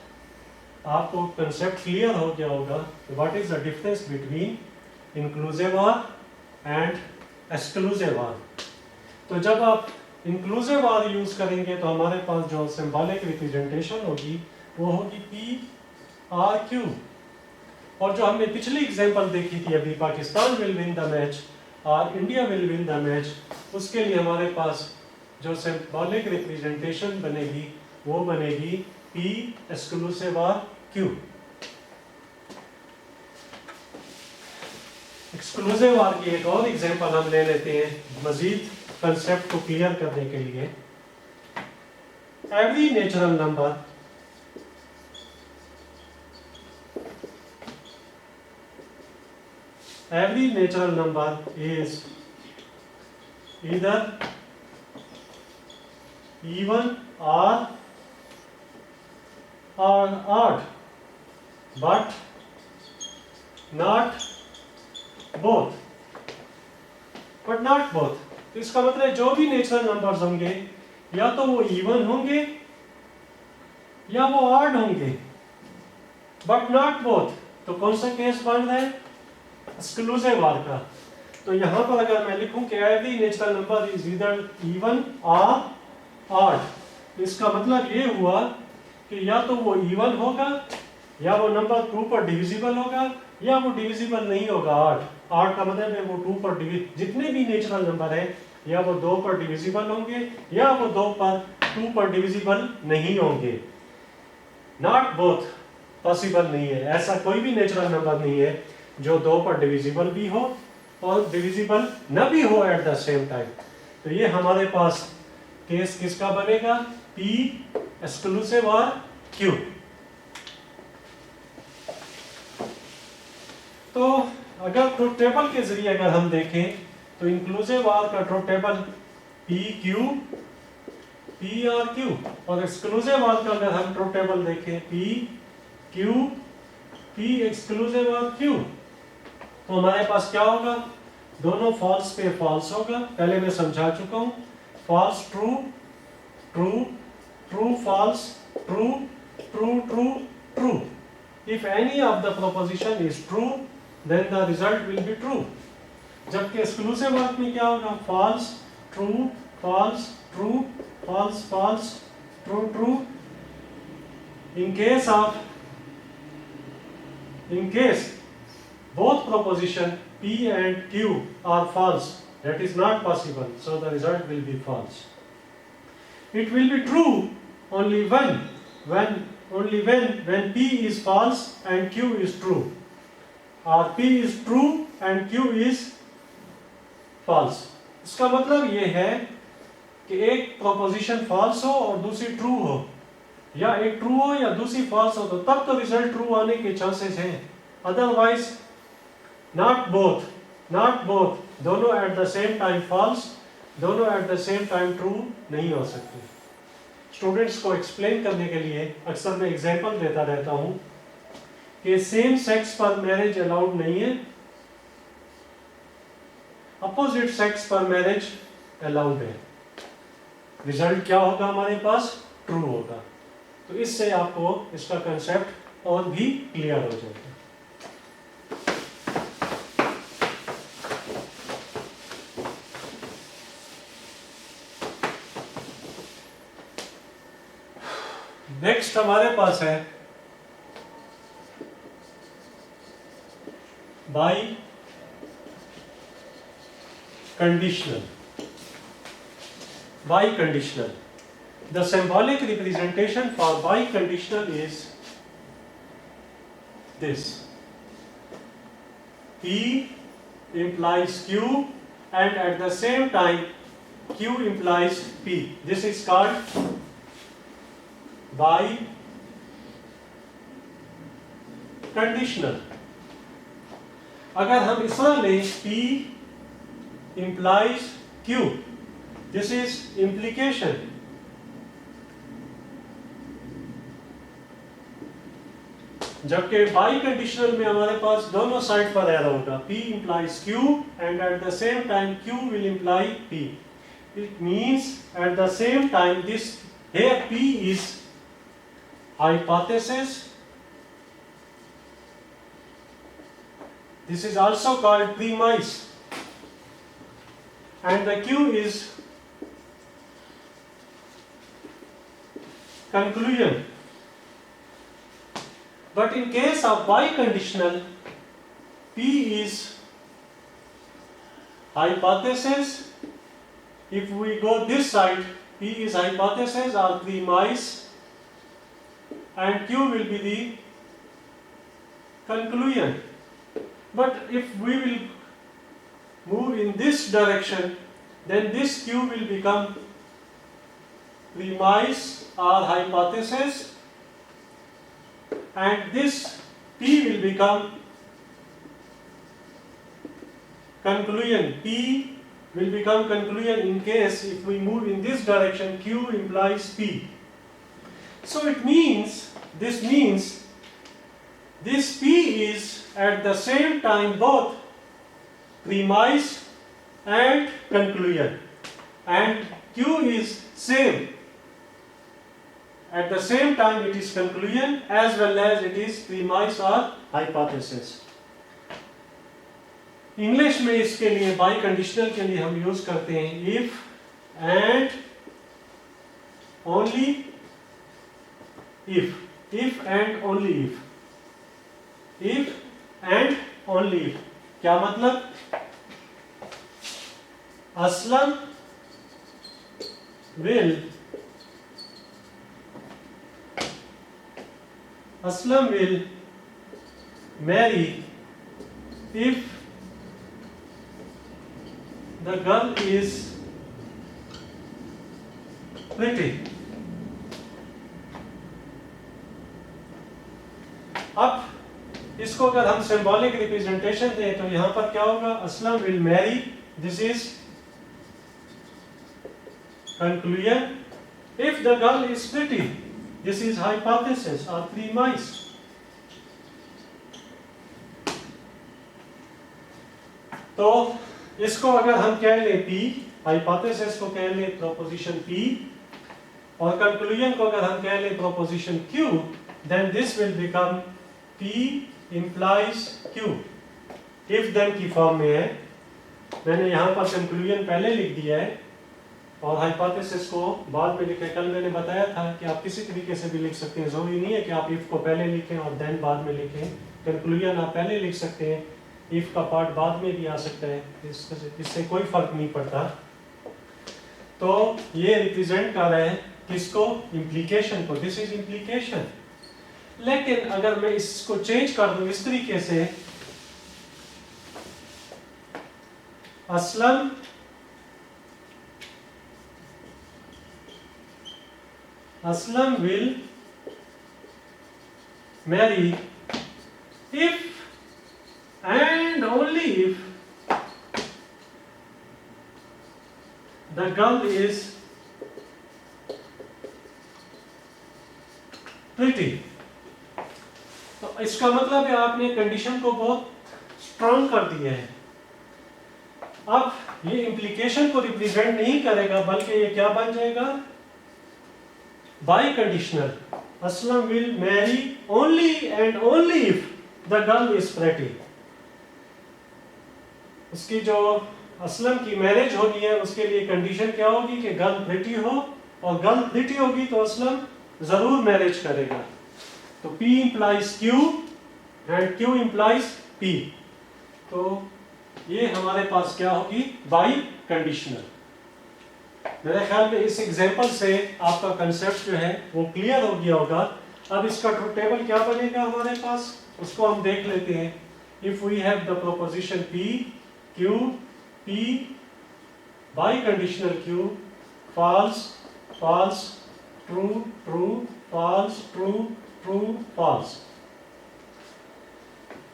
आपको कंसेप्ट क्लियर हो गया होगा, what is the difference between inclusive or and exclusive or. तो जब आप इंक्लूसिव आर यूज करेंगे तो हमारे पास जो सिंबॉलिक रिप्रेजेंटेशन होगी वो होगी पी आर क्यू। और जो हमने पिछली एग्जांपल देखी थी अभी, Pakistan will win the match और India will win the match, उसके लिए हमारे पास जो सिंबॉलिक रिप्रेजेंटेशन बनेगी वो बनेगी P exclusive or Q। Exclusive or की एक और एग्जांपल हम ले लेते हैं मजीद कंसेप्ट को क्लियर करने के लिए। Every natural number is either even or odd, but not both। तो इसका मतलब है जो भी नेचुरल नंबर्स होंगे या तो वो इवन होंगे या वो ऑड होंगे, बट नॉट बोथ। तो कौन सा केस बन रहा है? एक्सक्लूसिव आर का। तो यहां पर अगर मैं लिखूं कि every natural number is either even और ऑड, तो इसका मतलब ये हुआ कि या तो वो इवन होगा या वो नंबर 2 पर डिविजिबल होगा या वो डिविजिबल नहीं होगा। ऑड का मतलब है वो 2 पर जितने भी नेचुरल नंबर है या वो 2 पर डिविजिबल होंगे या वो 2 पर डिविजिबल नहीं होंगे। नॉट बोथ पॉसिबल नहीं है, ऐसा कोई भी नेचुरल नंबर नहीं है जो 2 पर डिविजिबल भी हो और डिविजिबल न भी हो एट द सेम टाइम। तो ये हमारे पास केस किसका बनेगा? P एक्सक्लूसिव और Q। तो अगर ट्रुथ टेबल के जरिए अगर हम देखें तो इंक्लूसिव आर का truth table P R Q, और एक्सक्लूसिव आर का अगर हम ट्रुथ टेबल देखें P Q P exclusive or Q, तो हमारे पास क्या होगा? दोनों फॉल्स पे फॉल्स होगा। पहले मैं समझा चुका हूं, false true true true false true true true true. If any of the proposition is true then the result will be true. जबकि एक्सक्लूसिव आर में क्या होगा? False true false true false false true true. In case both proposition P and Q are false, that is not possible, so the result will be false. It will be true only when P is false and Q is true, or P is true and Q is false। इसका मतलब ये है कि एक proposition false हो और दूसरी true हो, या एक true हो या दूसरी false हो, तो तब तो रिजल्ट true आने के चांसेस हैं। अदरवाइज not both दोनों at the same time false, दोनों at the same time true नहीं हो सकते। स्टूडेंट्स को एक्सप्लेन करने के लिए अक्सर मैं एग्जांपल देता रहता हूं कि सेम सेक्स पर मैरिज अलाउड नहीं है, अपोजिट सेक्स पर मैरिज अलाउड है। रिजल्ट क्या होगा? हमारे पास ट्रू होगा। तो इससे आपको इसका कंसेप्ट और भी क्लियर हो जाएगा। नेक्स्ट हमारे पास है by conditional. By conditional, the symbolic representation for biconditional is this: P implies Q and at the same time Q implies P. This is called biconditional। अगर हम इस तरह लें P implies Q, this is implication। जबकि biconditional में हमारे पास दोनों side पर एरो होगा, P implies Q and at the same time Q will imply P। It means at the same time this here P is hypothesis, this is also called premise, and the Q is conclusion। But in case of biconditional, P is hypothesis, if we go this side, P is hypothesis or premise and Q will be the conclusion। But if we will move in this direction, then this Q will become premise or hypothesis, and this P will become conclusion. P will become conclusion in case if we move in this direction, Q implies P. So it means, this means this P is at the same time both premise and conclusion, and Q is same. At the same time it is conclusion as well as it is premise or hypothesis. English में इसके लिए by conditional के लिए हम use करते हैं if and only if and only if and only if. क्या मतलब? Aslam will marry if the girl is pretty. अब इसको अगर हम सिंबॉलिक रिप्रेजेंटेशन दें तो यहां पर क्या होगा? Aslam will marry, this is conclusion. If the girl is pretty, this is hypothesis और प्रीमाइस। तो इसको अगर हम कह लें P, हाइपोथेसिस को कह लें प्रोपोजिशन P, और कंक्लूजन को अगर हम कह लें proposition Q, then this will become P implies Q। if then की फॉर्म में है। मैंने यहाँ पर कंक्लूजन पहले लिख दिया है और हाइपोथेसिस को बाद में लिखा है। कल मैंने बताया था कि आप किसी तरीके से भी लिख सकते हैं, जरूरी नहीं है कि आप if को पहले लिखें और then बाद में लिखें। कंक्लूजन आप पहले लिख सकते हैं, इफ का पार्ट बाद में भी आ सकता है, इससे कोई फर्क नहीं पड़ता। तो ये रिप्रेजेंट कर रहे हैं किसको? इम्प्लीकेशन को। This is implication. लेकिन अगर मैं इसको चेंज कर दूं इस तरीके से, Aslam will marry if and only if the girl is pretty। तो इसका मतलब है आपने कंडीशन को बहुत स्ट्रॉन्ग कर दिया है। अब ये इम्प्लीकेशन को रिप्रेजेंट नहीं करेगा, बल्कि ये क्या बन जाएगा? By conditional. Aslam will marry only and only if the girl is pretty. उसकी जो असलम की मैरिज होनी है उसके लिए कंडीशन क्या होगी कि गर्ल प्रिटी हो, और गर्ल प्रिटी होगी तो असलम जरूर मैरिज करेगा। तो P implies Q and Q implies P। तो ये हमारे पास क्या होगी? By conditional. मेरे ख्याल में इस एग्जांपल से आपका कंसेप्ट जो है वो क्लियर हो गया होगा। अब इसका ट्रुथ टेबल क्या बनेगा हमारे पास, उसको हम देख लेते हैं। If we have the proposition P, Q, P, biconditional Q, false, false, true, true, false, true, true, false.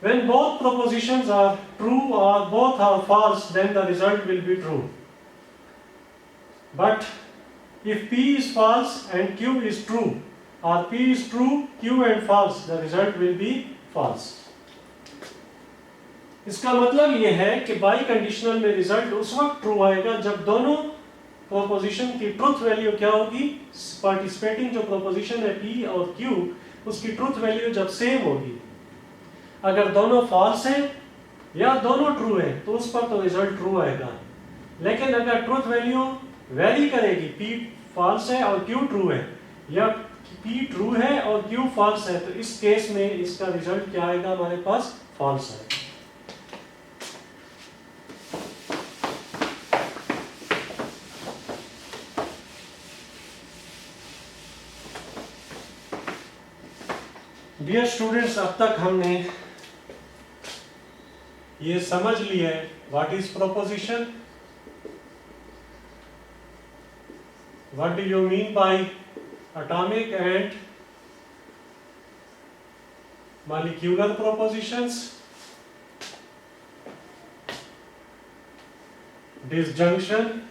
When both propositions are true or both are false, then the result will be true. But if P is false and Q is true, or P is true, Q and false, the result will be false. इसका मतलब यह है कि by conditional में result उस वक्त true आएगा जब दोनों प्रोपोजिशन की ट्रुथ वैल्यू क्या होगी? पार्टिसिपेटिंग जो प्रोपोजिशन है P और Q, उसकी ट्रुथ वैल्यू जब सेम होगी। अगर दोनों फॉल्स हैं या दोनों ट्रू है तो उस पर तो रिजल्ट ट्रू आएगा। लेकिन अगर ट्रुथ वैल्यू वेरी करेगी, P फॉल्स है और Q ट्रू है, या P ट्रू है और Q फॉल्स है, तो इस केस में इसका रिजल्ट क्या आएगा? हमारे पास फॉल्स है। डियर स्टूडेंट्स, अब तक हमने ये समझ लिया है What is proposition? What do you mean by atomic and molecular propositions? Disjunction,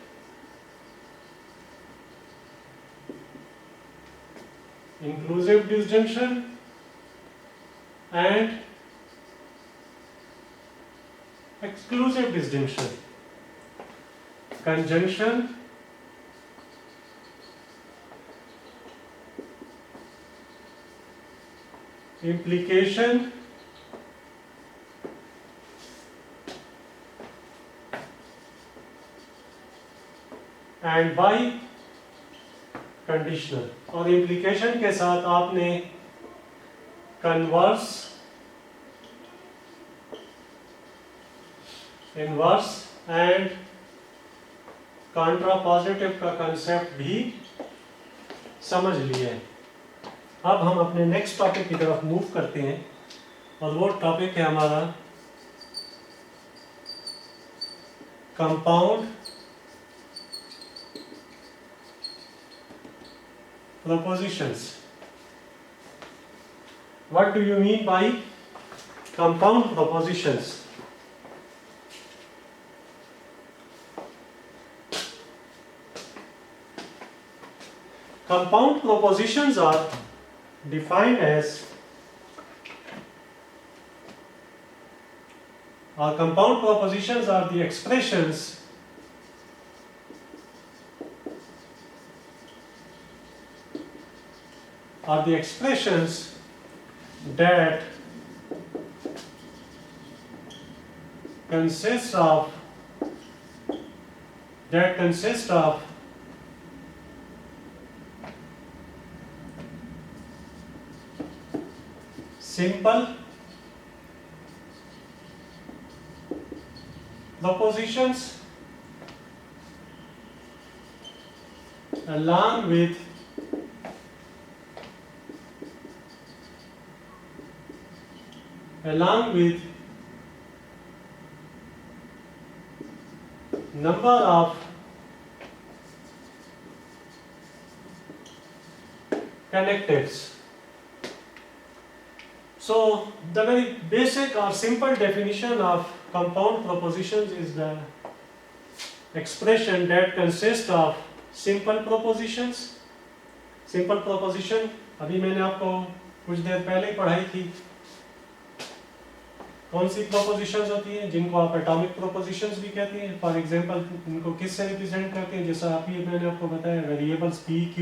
inclusive disjunction, and exclusive disjunction. Conjunction, implication, and by conditional. और इम्प्लीकेशन के साथ आपने कन्वर्स, इनवर्स एंड कॉन्ट्रापॉजिटिव का कंसेप्ट भी समझ लिए हैं। अब हम अपने नेक्स्ट टॉपिक की तरफ मूव करते हैं और वो टॉपिक है हमारा compound propositions. What do you mean by compound propositions? Compound propositions are defined as, or compound propositions are the expressions that consist of simple propositions along with number of connectives. So the very basic or simple definition of compound propositions is the expression that consists of simple propositions. Simple proposition अभी मैंने आपको कुछ देर पहले ही पढ़ाई थी। कौन सी propositions होती हैं जिनको आप एटॉमिक प्रोपोजिशंस भी कहते हैं। फॉर एग्जांपल इनको किससे रिप्रेजेंट करते हैं, जैसा अभी मैंने आपको बताया variables p q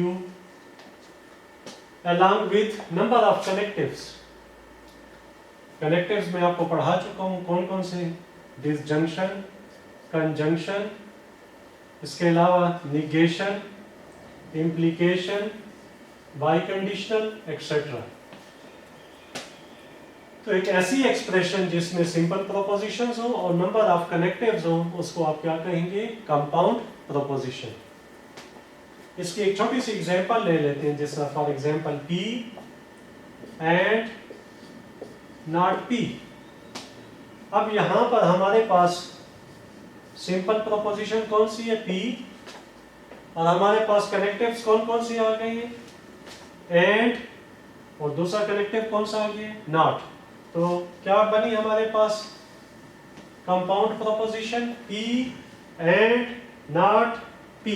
along with number of connectives. Connectives मैं आपको पढ़ा चुका हूँ कौन कौन से, डिसजंक्शन, कंजंक्शन, इसके अलावा negation, implication, by conditional etcetera. तो एक ऐसी एक्सप्रेशन जिसमें सिंपल प्रोपोजिशंस हो और नंबर ऑफ कनेक्टिव्स हो उसको आप क्या कहेंगे, कंपाउंड प्रोपोजिशन। इसकी एक छोटी सी एग्जांपल ले लेते हैं, जैसा for example p and not p। अब यहां पर हमारे पास सिंपल प्रोपोजिशन कौन सी है, p, और हमारे पास कनेक्टिव्स कौन कौन सी आ गई है, एंड, और दूसरा कनेक्टिव कौन सा आ गया है, नॉट। तो क्या बनी हमारे पास compound proposition p and not p।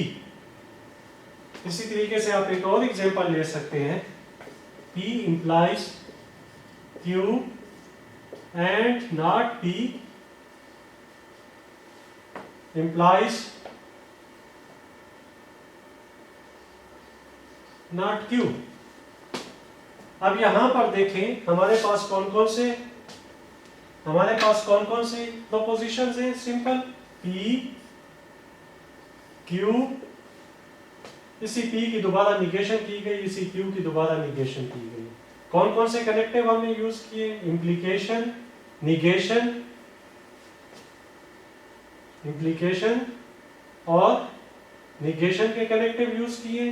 इसी तरीके से आप एक और एग्जांपल ले सकते हैं, p implies q and not p implies not q। अब यहां पर देखें हमारे पास कौन कौन से प्रोपोजिशंस हैं सिंपल, p q, इसी p की दोबारा निगेशन की गई, इसी q की दोबारा निगेशन की गई। कौन कौन से कनेक्टिव हमने यूज किए, इम्प्लीकेशन, निगेशन और निगेशन के कनेक्टिव यूज किए।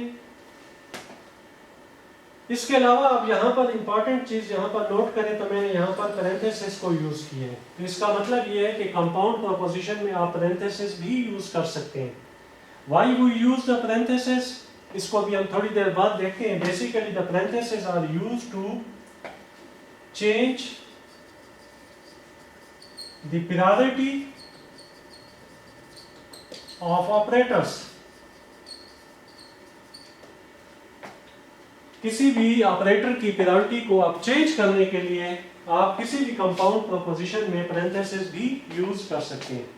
इसके अलावा अब यहाँ पर इंपॉर्टेंट चीज यहाँ पर नोट करें तो मैंने यहाँ पर पैरेंथेसिस को यूज किया है। तो इसका मतलब ये है कि कंपाउंड प्रोपोजिशन में आप पैरेंथेसिस भी यूज कर सकते हैं। Why we use the parenthesis, इसको भी हम थोड़ी देर बाद देखते हैं। Basically the parenthesis are used to change the priority of operators. किसी भी ऑपरेटर की प्रायोरिटी को आप चेंज करने के लिए आप किसी भी कंपाउंड प्रोपोजिशन में पैरेंथेसिस भी यूज कर सकते हैं।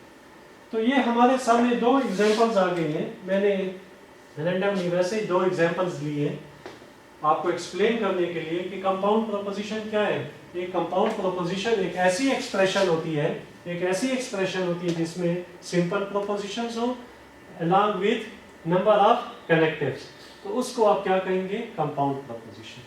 तो ये हमारे सामने दो एग्जांपल्स आ गए हैं। मैंने रैंडमली वैसे ही दो एग्जांपल्स लिए हैं आपको एक्सप्लेन करने के लिए कि कंपाउंड प्रोपोजिशन क्या है। एक कंपाउंड प्रोपोजिशन एक ऐसी एक्सप्रेशन होती है, जिसमें सिंपल प्रोपोजिशंस हो along with number of connectives, तो उसको आप क्या कहेंगे, कंपाउंड प्रोपोजिशन।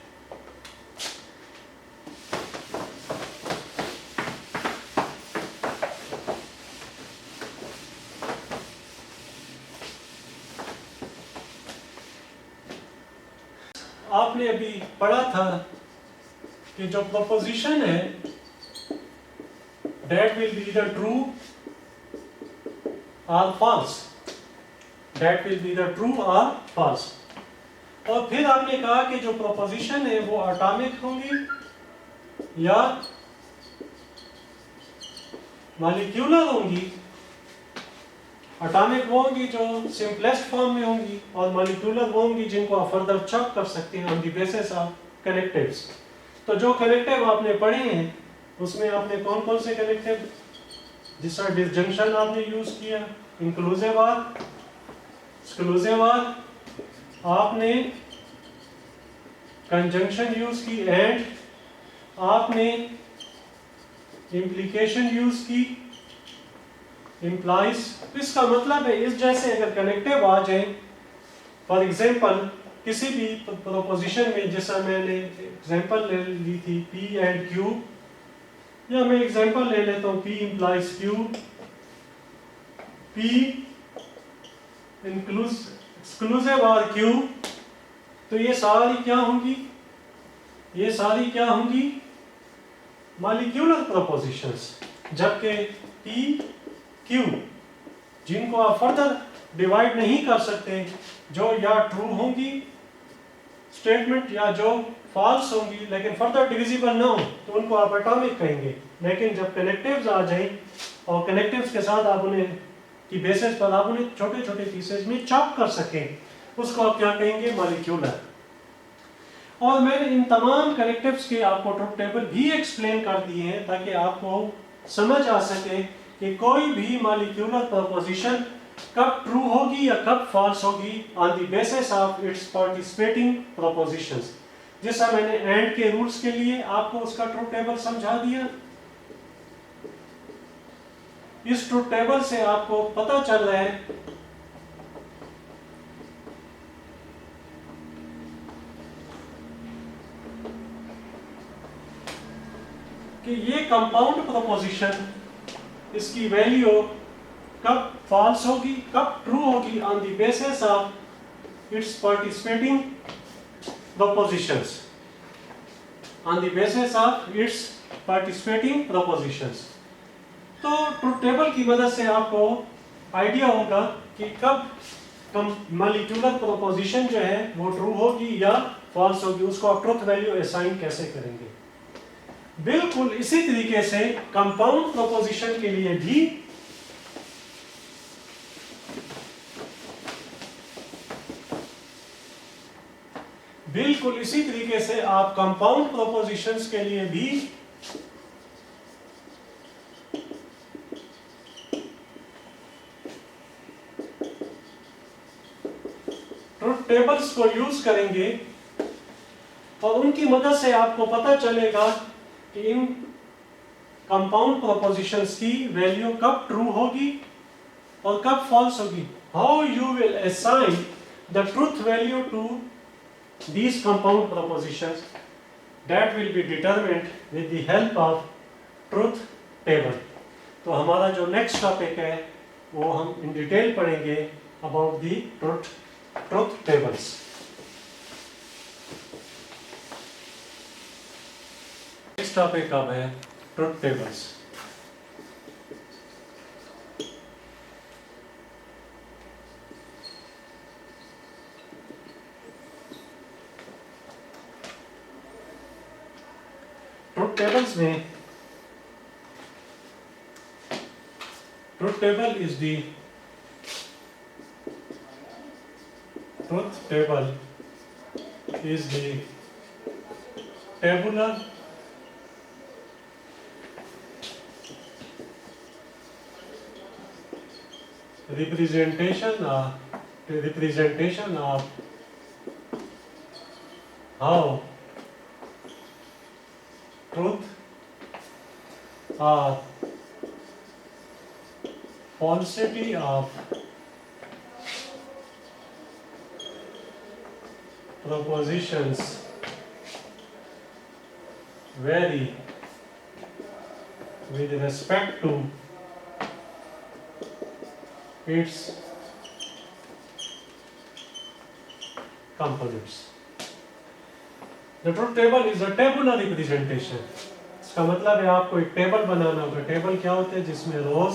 आपने अभी पढ़ा था कि जो प्रोपोजिशन है that will be either true or false, that will be either true or false। और फिर आपने कहा कि जो प्रोपोजिशन है वो एटॉमिक होंगी या मॉलिक्यूलर होंगी। एटॉमिक वो होंगी जो सिंपलेस्ट फॉर्म में होंगी और मॉलिक्यूलर वो होंगी जिनको आप फर्दर चेक कर सकते हैं on the basis of connectives. तो जो कनेक्टिव आपने पढ़े हैं उसमें आपने कौन कौन से कनेक्टिव, जिसका डिसजंक्शन आपने यूज किया, इंक्लूसिव आर, एक्सक्लूसिव आर, आपने कंजंक्शन यूज की एंड आपने इंप्लीकेशन यूज की, इम्प्लाइज। इसका मतलब है इस जैसे अगर कनेक्टिव आ जाए, फॉर एग्जांपल किसी भी प्रोपोजिशन में, जैसा मैंने एग्जांपल ले ली थी P एंड Q, या मैं एग्जांपल ले लेता हूँ P implies Q, P exclusive और Q, तो ये सारी क्या होंगी, ये सारी क्या होंगी, मॉलिक्यूलर प्रोपोजिशंस। जबकि P Q जिनको आप फर्दर डिवाइड नहीं कर सकते, जो या ट्रू होंगी स्टेटमेंट या जो फॉल्स होंगी लेकिन फर्दर डिविजिबल ना हो, तो उनको आप एटॉमिक कहेंगे। लेकिन जब कनेक्टिव्स आ जाएं और कनेक्टिव्स के साथ आप उन्हें की बेसिस पर आप उन्हें छोटे छोटे पीसेस में चॉप कर सकें, उसको आप क्या कहेंगे, मॉलिक्यूलर। और मैंने इन तमाम कनेक्टिव्स के आपको ट्रुथ टेबल भी एक्सप्लेन कर दिए हैं ताकि आपको समझ आ सके कि कोई भी मॉलिक्यूलर प्रोपोजिशन कब ट्रू होगी या कब फॉल्स होगी on the basis of its participating propositions. जैसा मैंने एंड के रूल्स के लिए आपको उसका ट्रुथ टेबल समझा दिया, इस ट्रुथ टेबल से आपको पता चल रहा है कि ये कंपाउंड प्रोपोजिशन, इसकी वैल्यू कब फॉल्स होगी कब ट्रू होगी on the basis of its participating propositions, on the basis of its participating propositions. तो ट्रुथ टेबल की मदद से आपको आइडिया होगा कि कब मॉलिक्यूलर प्रोपोजिशन जो है वो ट्रू होगी या फॉल्स होगी, उसको आप ट्रुथ वैल्यू असाइन कैसे करेंगे। बिल्कुल इसी तरीके से कंपाउंड प्रोपोजिशन के लिए भी आप कंपाउंड प्रोपोजिशंस के लिए भी ट्रुथ टेबल्स को यूज करेंगे और उनकी मदद से आपको पता चलेगा कि इन कंपाउंड प्रोपोजिशंस की वैल्यू कब ट्रू होगी और कब फॉल्स होगी। How you will assign the truth value to these compound propositions, that will be determined with the help of truth table। तो हमारा जो नेक्स्ट टॉपिक है वो हम इन डिटेल पढ़ेंगे about the truth tables. Next topic अब है truth tables. Truth tables में truth table is the tabular representation of how truth or falsity of propositions vary with respect to its components. The truth table is a tabular representation. इसका मतलब है आपको एक table बनाना होगा। Table क्या होते हैं? जिसमें रोज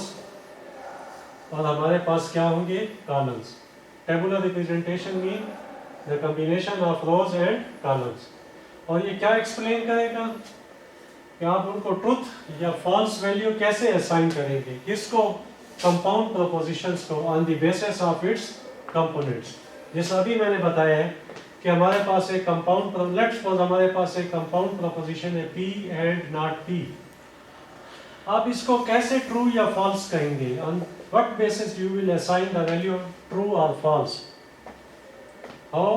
और हमारे पास क्या होंगे? Columns. Tabular representation mean the combination of rose and columns. और ये क्या एक्सप्लेन करेगा कि आप उनको ट्रुथ या फॉल्स वैल्यू कैसे असाइन करेंगे, किसको? कंपाउंड प्रोपोजिशंस को on the basis of its components. जैसा अभी मैंने बताया है कि हमारे पास एक कंपाउंड, लेट्स सपोज हमारे पास एक कंपाउंड प्रोपोजिशन है P एंड नॉट P। आप इसको कैसे ट्रू या फॉल्स कहेंगे? On what basis you will assign the value true और फॉल्स? हाउ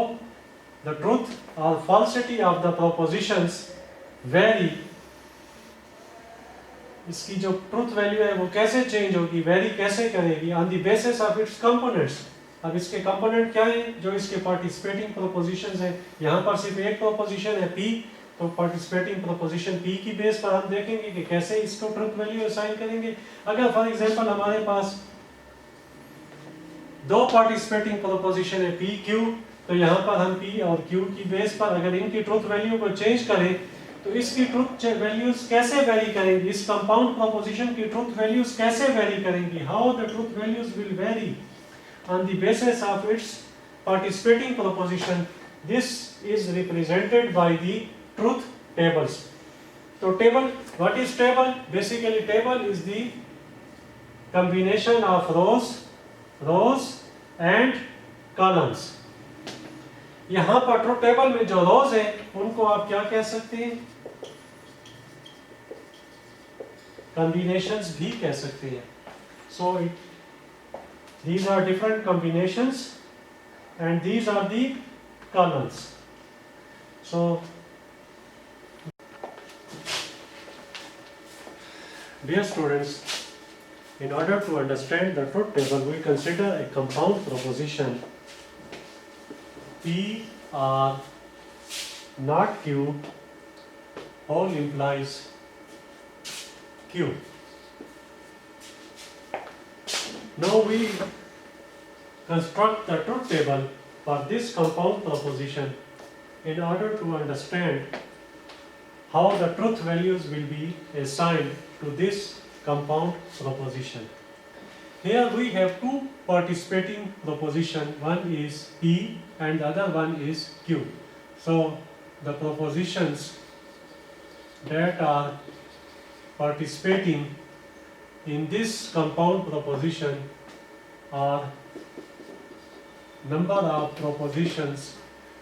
द ट्रूथ और falsity of the propositions very. इसकी जो ट्रूथ वैल्यू है वो कैसे चेंज होगी, वेरी कैसे करेगी? On the basis of its components. अब इसके कंपोनेंट क्या है? जो इसके पार्टिसिपेटिंग प्रोपोजिशंस है। यहाँ पर सिर्फ एक प्रोपोजिशन है P, तो पार्टिसिपेटिंग प्रोपोजिशन P की बेस पर हम देखेंगे कि कैसे इसको ट्रुथ वैल्यू असाइन करेंगे। अगर फॉर एग्जांपल हमारे पास दो पार्टिसिपेटिंग प्रोपोजिशन है P Q, तो यहाँ पर हम P और Q की बेस पर अगर इनकी ट्रुथ वैल्यू को चेंज करें तो इसकी ट्रुथ वैल्यूज कैसे वेरी करेंगी? इस कंपाउंड प्रोपोजिशन की ट्रुथ वैल्यूज कैसे वेरी करेंगी? How the truth values will very on the basis of its participating proposition. This is represented by the truth tables. So table, what is table? Basically table is the combination of rows and columns. यहाँ पर truth table में जो रोज है उनको आप क्या कह सकते हैं? कॉम्बिनेशंस भी कह सकते हैं। So these are different combinations and these are the columns. So dear students, in order to understand the truth table, we consider a compound proposition P or not Q whole implies Q. Now we construct the truth table for this compound proposition in order to understand how the truth values will be assigned to this compound proposition. Here we have two participating proposition, one is P and the other one is Q. So the propositions that are participating in this compound proposition are number of propositions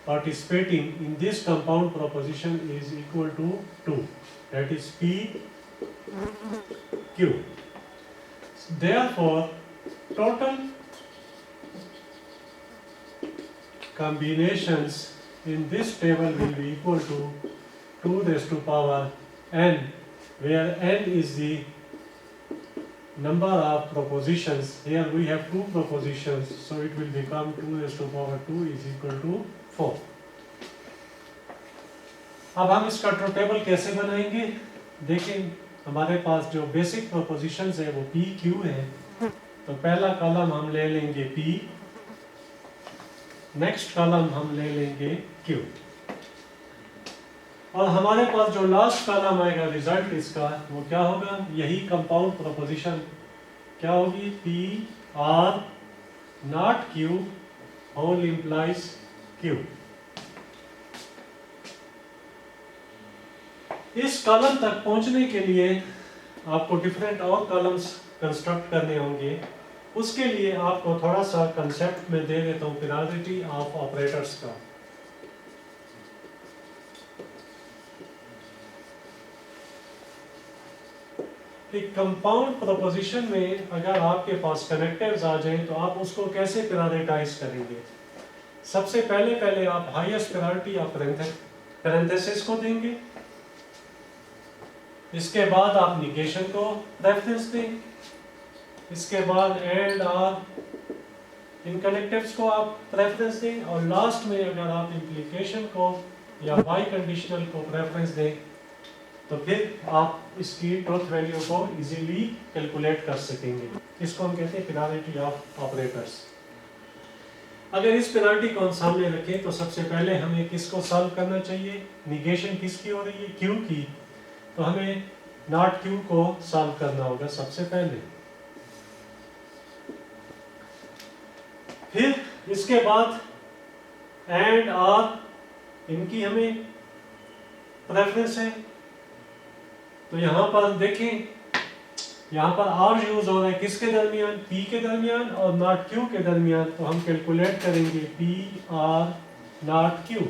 participating in this compound proposition is equal to 2, that is P Q. Therefore total combinations in this table will be equal to 2 raised to power n, where n is the number of propositions. Here we have two propositions, so it will become 2 raised to power 2 is equal to 4. अब हम इसका truth table कैसे बनाएंगे? देखें, हमारे पास जो basic propositions है वो P Q है, तो पहला कॉलम हम ले लेंगे P, नेक्स्ट कॉलम हम ले लेंगे Q। और हमारे पास जो लास्ट कॉलम आएगा रिजल्ट इसका वो क्या होगा, यही कंपाउंड प्रोपोजिशन क्या होगी, P or not Q whole implies Q. इस कॉलम तक पहुंचने के लिए आपको डिफरेंट और कॉलम्स कंस्ट्रक्ट करने होंगे। उसके लिए आपको थोड़ा सा कंसेप्ट में दे देता हूं प्रियोरिटी ऑफ ऑपरेटर्स का। एक कंपाउंड प्रोपोजिशन में अगर आपके पास कनेक्टिव्स आ जाएं तो आप उसको कैसे प्रायोरिटाइज करेंगे। सबसे पहले आप हाईएस्ट प्रायोरिटी ऑफ पैरेंथेसिस को देंगे, इसके बाद आप निगेशन को रेफरेंस दें, इसके बाद एंड आर इन कनेक्टिव्स को आप प्रेफरेंस दें, और लास्ट में अगर आप इम्प्लीकेशन को या बाई कंडीशनल को प्रेफरेंस दें तो फिर आप इसकी ट्रुथ वैल्यू को इजीली कैलकुलेट कर सकेंगे। इसको हम कहते हैं प्रायोरिटी ऑफ ऑपरेटर्स। अगर इस प्रायोरिटी को हम सामने रखें तो सबसे पहले हमें किसको सॉल्व करना चाहिए, निगेशन किसकी हो रही है, क्यू की, तो हमें नॉट क्यू को सॉल्व करना होगा सबसे पहले। फिर इसके बाद एंड आर इनकी हमें प्रेफरेंस है, तो यहां पर देखें यहां पर आर यूज हो रहा है किसके दरमियान, पी के दरमियान और नॉट क्यू के दरमियान, तो हम कैलकुलेट करेंगे पी आर नॉट क्यू।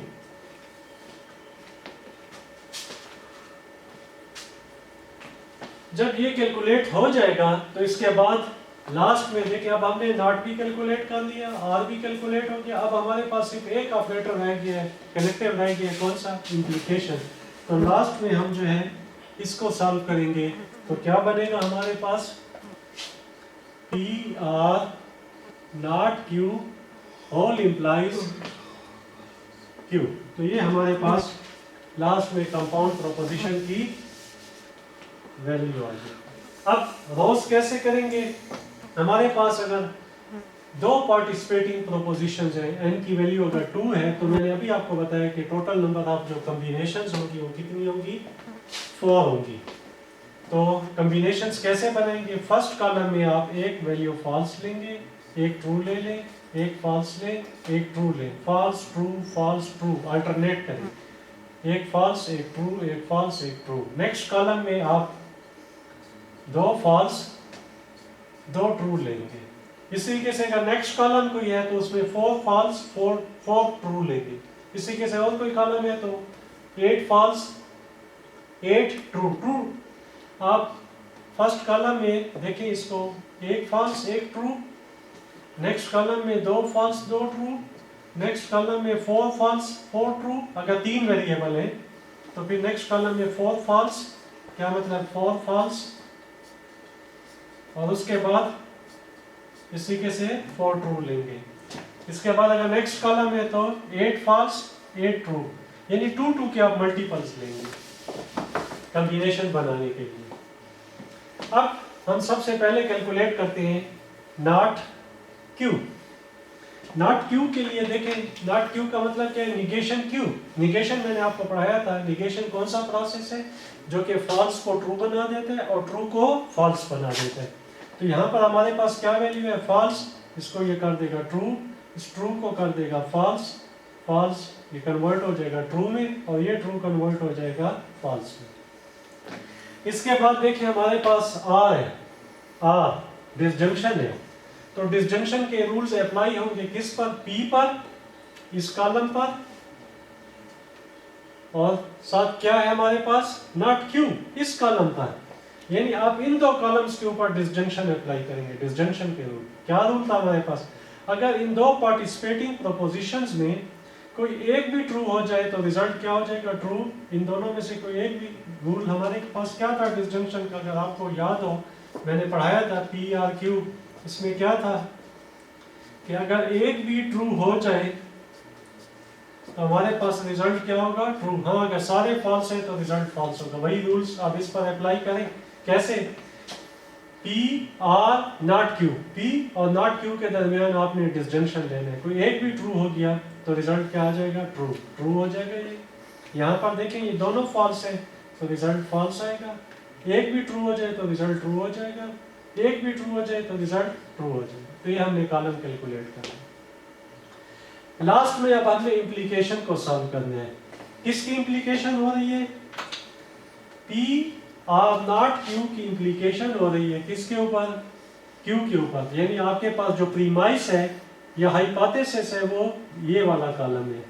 जब ये कैलकुलेट हो जाएगा तो इसके बाद लास्ट में देखिए अब हमने नॉट भी कैलकुलेट कर लिया, आर भी कैलकुलेट हो गया, अब हमारे पास सिर्फ एक ऑपरेटर रह गया है, कनेक्टिव रह गया है, कौन सा, इम्प्लीकेशन। तो लास्ट में हम जो है इसको सॉल्व करेंगे तो क्या बनेगा हमारे पास, P or not Q whole implies Q. तो ये हमारे पास लास्ट में कंपाउंड प्रोपोजिशन की वैल्यू आ गई। अब रोज कैसे करेंगे, हमारे पास अगर दो पार्टिसिपेटिंग प्रोपोजिशंस हैं, n की वैल्यू अगर 2 है तो मैंने अभी आपको बताया कि टोटल नंबर ऑफ जो कॉम्बिनेशंस होंगी वो कितनी होंगी, 4 होंगी। तो कॉम्बिनेशंस कैसे बनाएंगे, फर्स्ट कॉलम में आप एक वैल्यू फॉल्स लेंगे, एक ट्रू ले लें, एक फॉल्स लें, एक ट्रू लें, फॉल्स ट्रू अल्टरनेट करें, एक फॉल्स एक ट्रू, एक फॉल्स एक ट्रू। नेक्स्ट कॉलम में आप दो फॉल्स दो ट्रू लेंगे। इसी तरीके से अगर नेक्स्ट कॉलम कोई है तो उसमें 4 फॉल्स 4 ट्रू लेंगे। इसी तरीके से और कोई कॉलम है तो 8 फॉल्स 8 ट्रू। आप फर्स्ट कॉलम में देखिए इसको, एक फॉल्स एक ट्रू, नेक्स्ट कॉलम में 2 फॉल्स 2 ट्रू, नेक्स्ट कॉलम में 4 फॉल्स 4 ट्रू। अगर 3 वेरिएबल है तो फिर नेक्स्ट कॉलम में 4 फॉल्स, क्या मतलब 4 फॉल्स, और उसके बाद इस तरीके से 4 ट्रू लेंगे। इसके बाद अगर नेक्स्ट कॉलम है तो 8 फॉल्स 8 ट्रू, यानी 2 2 के आप मल्टीपल्स लेंगे कॉम्बिनेशन बनाने के लिए। अब हम सबसे पहले कैलकुलेट करते हैं नॉट क्यू। नॉट क्यू के लिए देखें, नॉट क्यू का मतलब क्या है, निगेशन क्यू। निगेशन मैंने आपको पढ़ाया था, निगेशन कौन सा प्रोसेस है जो कि फॉल्स को ट्रू बना देता है और ट्रू को फॉल्स बना देता है। तो यहाँ पर हमारे पास क्या वैल्यू है, फॉल्स, इसको ये कर देगा ट्रू, इस ट्रू को कर देगा फॉल्स, फॉल्स ये कन्वर्ट हो जाएगा ट्रू में, और ये ट्रू कन्वर्ट हो जाएगा फॉल्स में। इसके बाद देखिए हमारे पास आर है, आर डिसजंक्शन है, तो डिसजंक्शन के रूल्स अप्लाई होंगे किस पर, पी पर, इस कॉलम पर, और साथ क्या है हमारे पास, नॉट क्यू इस कॉलम पर। यानी आप इन दो कॉलम्स के ऊपर डिसजंक्शन अप्लाई करेंगे। डिसजंक्शन के रूल, क्या रूल था हमारे पास, अगर इन दो पार्टिसिपेटिंग प्रोपोजिशंस में कोई एक भी ट्रू हो जाए तो रिजल्ट क्या हो जाएगा, ट्रू। इन दोनों में से कोई एक भी, रूल हमारे पास क्या था डिसजंक्शन का, अगर आपको याद हो मैंने पढ़ाया था पी आर क्यू, इसमें क्या था कि अगर एक भी ट्रू हो जाए तो हमारे पास रिजल्ट क्या होगा, ट्रू। हाँ, अगर सारे फॉल्स हैं तो रिजल्ट फॉल्स होगा। वही रूल्स आप इस पर अप्लाई करें। कैसे, P or not Q, P और नॉट क्यू के दरमियान आपने डिसजंक्शन लेना है। कोई एक भी ट्रू हो गया तो रिजल्ट क्या आ जाएगा, ट्रू, ट्रू हो जाएगा ये। यहाँ पर देखें ये दोनों फॉल्स है तो रिजल्ट फॉल्स आएगा, एक भी ट्रू हो जाए तो रिजल्ट ट्रू हो जाएगा, एक भी ट्रू हो जाए तो रिजल्ट ट्रू हो जाएगा। तो ये हमने कॉलम कैलकुलेट करना। लास्ट में अब हमने इम्प्लीकेशन को सॉल्व करना है। किसकी इम्प्लीकेशन हो रही है? पी आर नॉट क्यू की इम्प्लीकेशन हो रही है किसके ऊपर? क्यू के ऊपर। यानी आपके पास जो प्रीमाइस है या हाइपोथेसिस है वो ये वाला कॉलम है,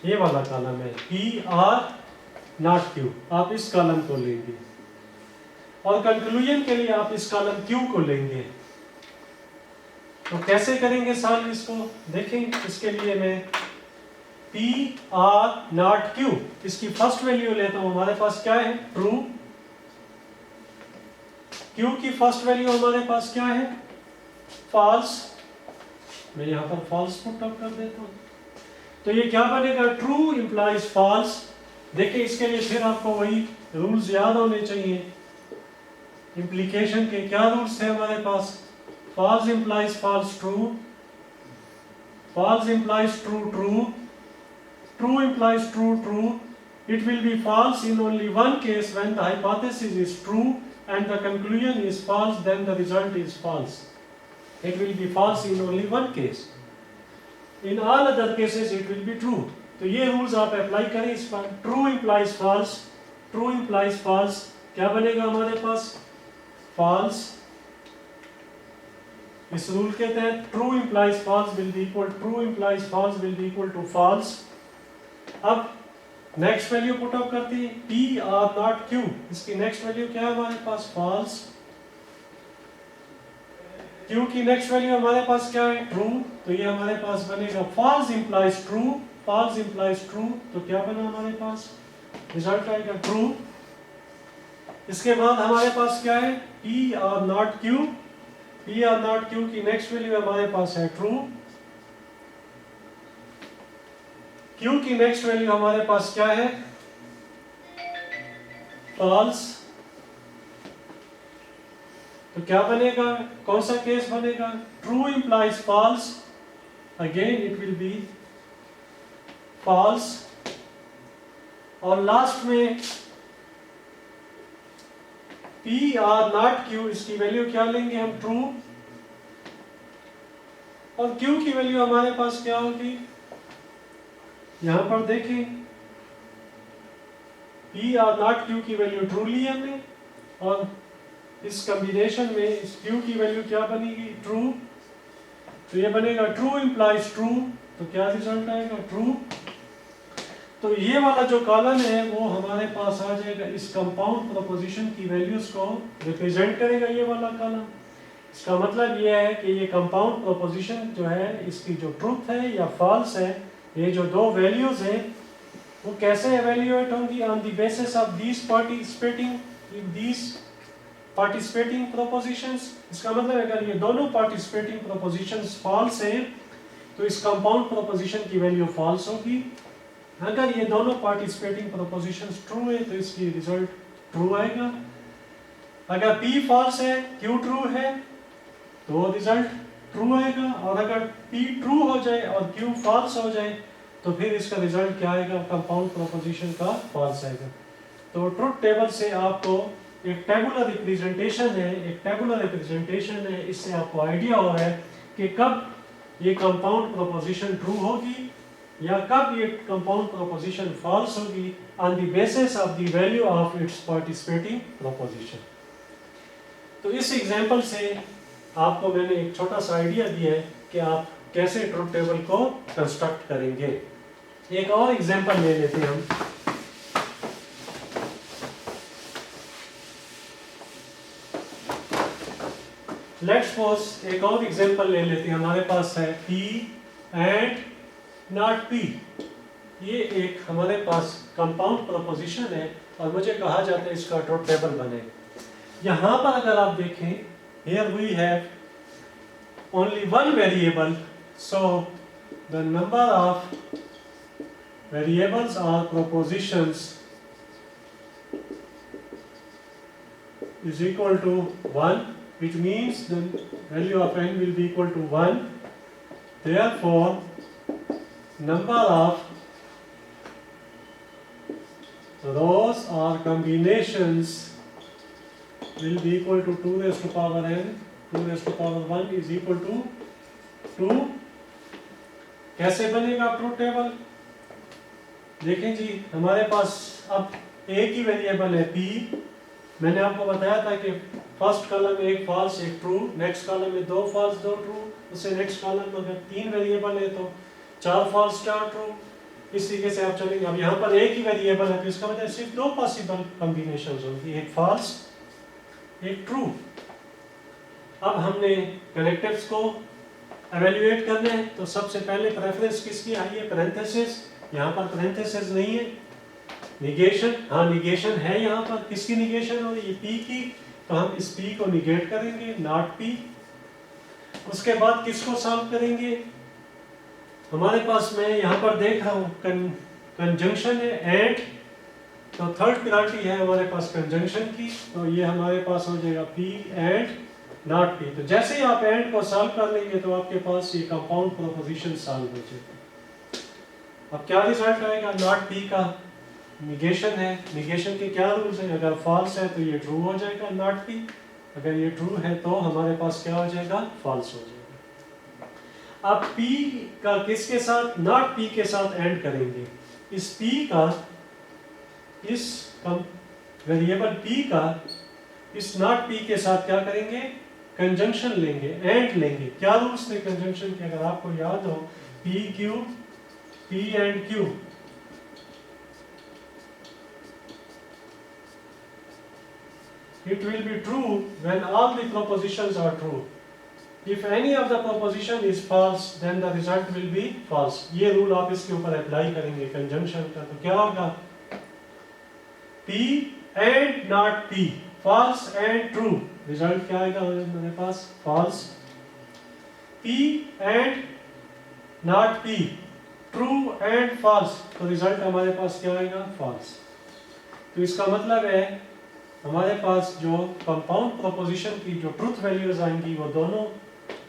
ये वाला कॉलम है पी आर नॉट क्यू। आप इस कॉलम को लेंगे और कंक्लूजन के लिए आप इस कॉलम क्यू को लेंगे। तो कैसे करेंगे सॉल्व इसको? देखें, इसके लिए मैं पी आर नॉट क्यू इसकी फर्स्ट वैल्यू लेता हूं। हमारे पास क्या है? ट्रू। क्यू की फर्स्ट वैल्यू हमारे पास क्या है? फॉल्स। मैं यहां पर फॉल्स पुट अप कर देता हूं। तो ये क्या बनेगा? True implies false. देखिए इसके लिए फिर आपको वही रूल्स याद होने चाहिए। इंप्लीकेशन के क्या रूल्स थे हमारे पास? False implies false true, false implies true true, true implies true true. It will be false in only one case when the hypothesis is true and the conclusion is false, then the result is false. It will be false in only one case. In all other cases it will be true. तो ये rules आप apply करें इस पर। True implies false, true implies false, क्या बनेगा हमारे पास? false. इस रूल के तहत true implies false will be equal, true implies false will be equal to false. अब नेक्स्ट वैल्यू पुट अप करती है पी आर नॉट क्यू। इसकी नेक्स्ट वैल्यू क्या है हमारे पास? फॉल्स। क्यू की नेक्स्ट वैल्यू हमारे पास क्या है? ट्रू। तो ये हमारे पास बनेगा false implies true, false implies true. तो क्या बना हमारे पास? रिजल्ट आएगा ट्रू। इसके बाद हमारे पास क्या है? P or not Q. P or not Q की नेक्स्ट वैल्यू हमारे पास है ट्रू। Q की नेक्स्ट वैल्यू हमारे पास क्या है? फॉल्स। तो क्या बनेगा? कौन सा केस बनेगा? True implies false, again it will be false. और लास्ट में P आर नॉट Q, इसकी वैल्यू क्या लेंगे हम? ट्रू। और Q की वैल्यू हमारे पास क्या होगी? यहां पर देखें पी आर नॉट क्यू की वैल्यू ट्रू ली हमने और इस कॉम्बिनेशन में इस क्यू की वैल्यू क्या बनेगी? ट्रू। तो ये बनेगा ट्रू इंप्लाइज ट्रू। तो क्या रिजल्ट आएगा? ट्रू। तो ये वाला जो कॉलम है वो हमारे पास आ जाएगा, इस कंपाउंड प्रोपोजिशन की वैल्यूज को रिप्रेजेंट करेगा ये वाला कॉलम। इसका मतलब ये है कि ये कंपाउंड प्रोपोजिशन जो है इसकी जो ट्रूथ है या फॉल्स है, ये जो दो वैल्यूज हैं वो कैसे एवेल्युएट होंगी? On the basis of these participating propositions. इसका मतलब अगर ये दोनों पार्टिसिपेटिंग प्रोपोजिशंस फॉल्स हैं तो इस कंपाउंड प्रोपोजिशन की वैल्यू फॉल्स होगी। अगर ये दोनों पार्टिसिपेटिंग प्रोपोजिशंस ट्रू है तो इसकी रिजल्ट ट्रू आएगा। अगर P फॉल्स है, Q ट्रू है तो रिजल्ट ट्रू आएगा। और अगर P ट्रू हो जाए और Q फॉल्स हो जाए तो फिर इसका रिजल्ट क्या आएगा? कंपाउंड प्रोपोजिशन का फॉल्स आएगा। तो ट्रुथ टेबल से आपको एक टेबुलर रिप्रेजेंटेशन है, एक टेबुलर रिप्रेजेंटेशन है, इससे आपको आइडिया हो रहा है कि कब ये कंपाउंड प्रोपोजिशन ट्रू होगी या कब ये कंपाउंड प्रोपोजिशन फॉल्स होगी on the basis of the value of its participating proposition. तो इस एग्जांपल से आपको मैंने एक छोटा सा आइडिया दिया है कि आप कैसे ट्रुथ टेबल को कंस्ट्रक्ट करेंगे। एक और एग्जांपल ले लेते हैं हम। लेट्स सपोज एक और एग्जांपल ले लेते हैं। हमारे पास है P एंड नॉट P। ये एक हमारे पास कंपाउंड प्रोपोजिशन है और मुझे कहा जाता है इसका ट्रुथ टेबल बने। यहां पर अगर आप देखें, here we have only one variable, so the number of variables or propositions is equal to 1, which means the value of n will be equal to 1. Therefore, number of rows or combinations will be equal to 2 raised to power n, 2 raised to power 1 is equal to 2। कैसे बनेगा truth table? देखें जी, हमारे पास अब एक ही variable है p। मैंने आपको बताया था कि फर्स्ट कॉलम में एक फॉल्स एक ट्रू, नेक्स्ट कॉलम में दो फॉल्स दो ट्रू, उससे नेक्स्ट कॉलम में अगर तीन वेरिएबल है तो चार फॉल्स चार ट्रू, इस तरीके से आप चलेंगे। अब यहाँ पर एक ही वेरिएबल है तो इसका मतलब सिर्फ दो पॉसिबल कॉम्बिनेशंस होंगी, एक फॉल्स एक ट्रू। अब हमने कनेक्टिव्स को एवेल्युएट करना है तो सबसे पहले प्रेफरेंस किसकी आई है? पैरेंथेसिस। यहाँ पर पैरेंथेसिस नहीं है। निगेशन, हाँ निगेशन है यहाँ पर। किसकी निगेशन हो रही है? पी की। तो हम इस पी को निगेट करेंगे, नॉट पी। उसके बाद किसको सॉल्व करेंगे? हमारे पास मैं यहाँ पर देख रहा हूँ कंजंक्शन है एंड, तो थर्ड प्रायोरिटी है हमारे पास कंजंक्शन की, तो ये हमारे पास हो जाएगा पी एंड नॉट पी। तो जैसे ही आप एंड को सॉल्व कर लेंगे तो आपके पास ये कंपाउंड प्रोपोजिशन सॉल्व हो जाएगी। अब क्या रिजल्ट आएगा? नॉट पी का निगेशन है। निगेशन के क्या रूल्स हैं? अगर फॉल्स है तो ये ट्रू हो जाएगा नॉट पी, अगर ये ट्रू है तो हमारे पास क्या हो जाएगा? फॉल्स हो जाएगा। अब P का किसके साथ? नॉट P के साथ एंड करेंगे। इस P का, इस वेरिएबल P का इस नॉट P के साथ क्या करेंगे? कंजंक्शन लेंगे, एंड लेंगे। क्या रूल्स थे कंजंक्शन के? अगर आपको याद हो, P Q, P and Q। It will be true when all the propositions are true. If any of the proposition is false, then the result will be false. ये rule आप इसके ऊपर अप्लाई करेंगे कंजंक्शन का, तो क्या होगा? P and not P, false and true, result क्या आएगा मेरे पास? false। P and not P, true and false, तो रिजल्ट हमारे पास क्या आएगा? false। तो इसका मतलब है हमारे पास जो कंपाउंड प्रोपोजिशन की जो ट्रुथ वैल्यूज आएंगी वो दोनों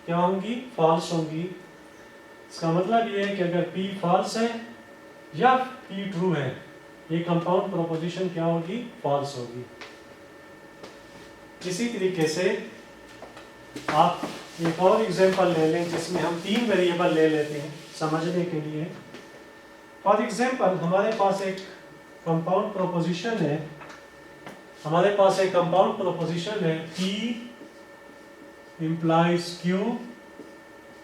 क्या होंगी? फॉल्स होंगी। इसका मतलब ये है कि अगर P फॉल्स है या P ट्रू है, ये कंपाउंड प्रोपोजिशन क्या होगी? फॉल्स होगी। इसी तरीके से आप एक और एग्जांपल ले लें जिसमें हम तीन वेरिएबल ले लेते हैं समझने के लिए। फॉर एग्जांपल हमारे पास एक कंपाउंड प्रोपोजिशन है, हमारे पास एक कंपाउंड प्रोपोजिशन है P implies Q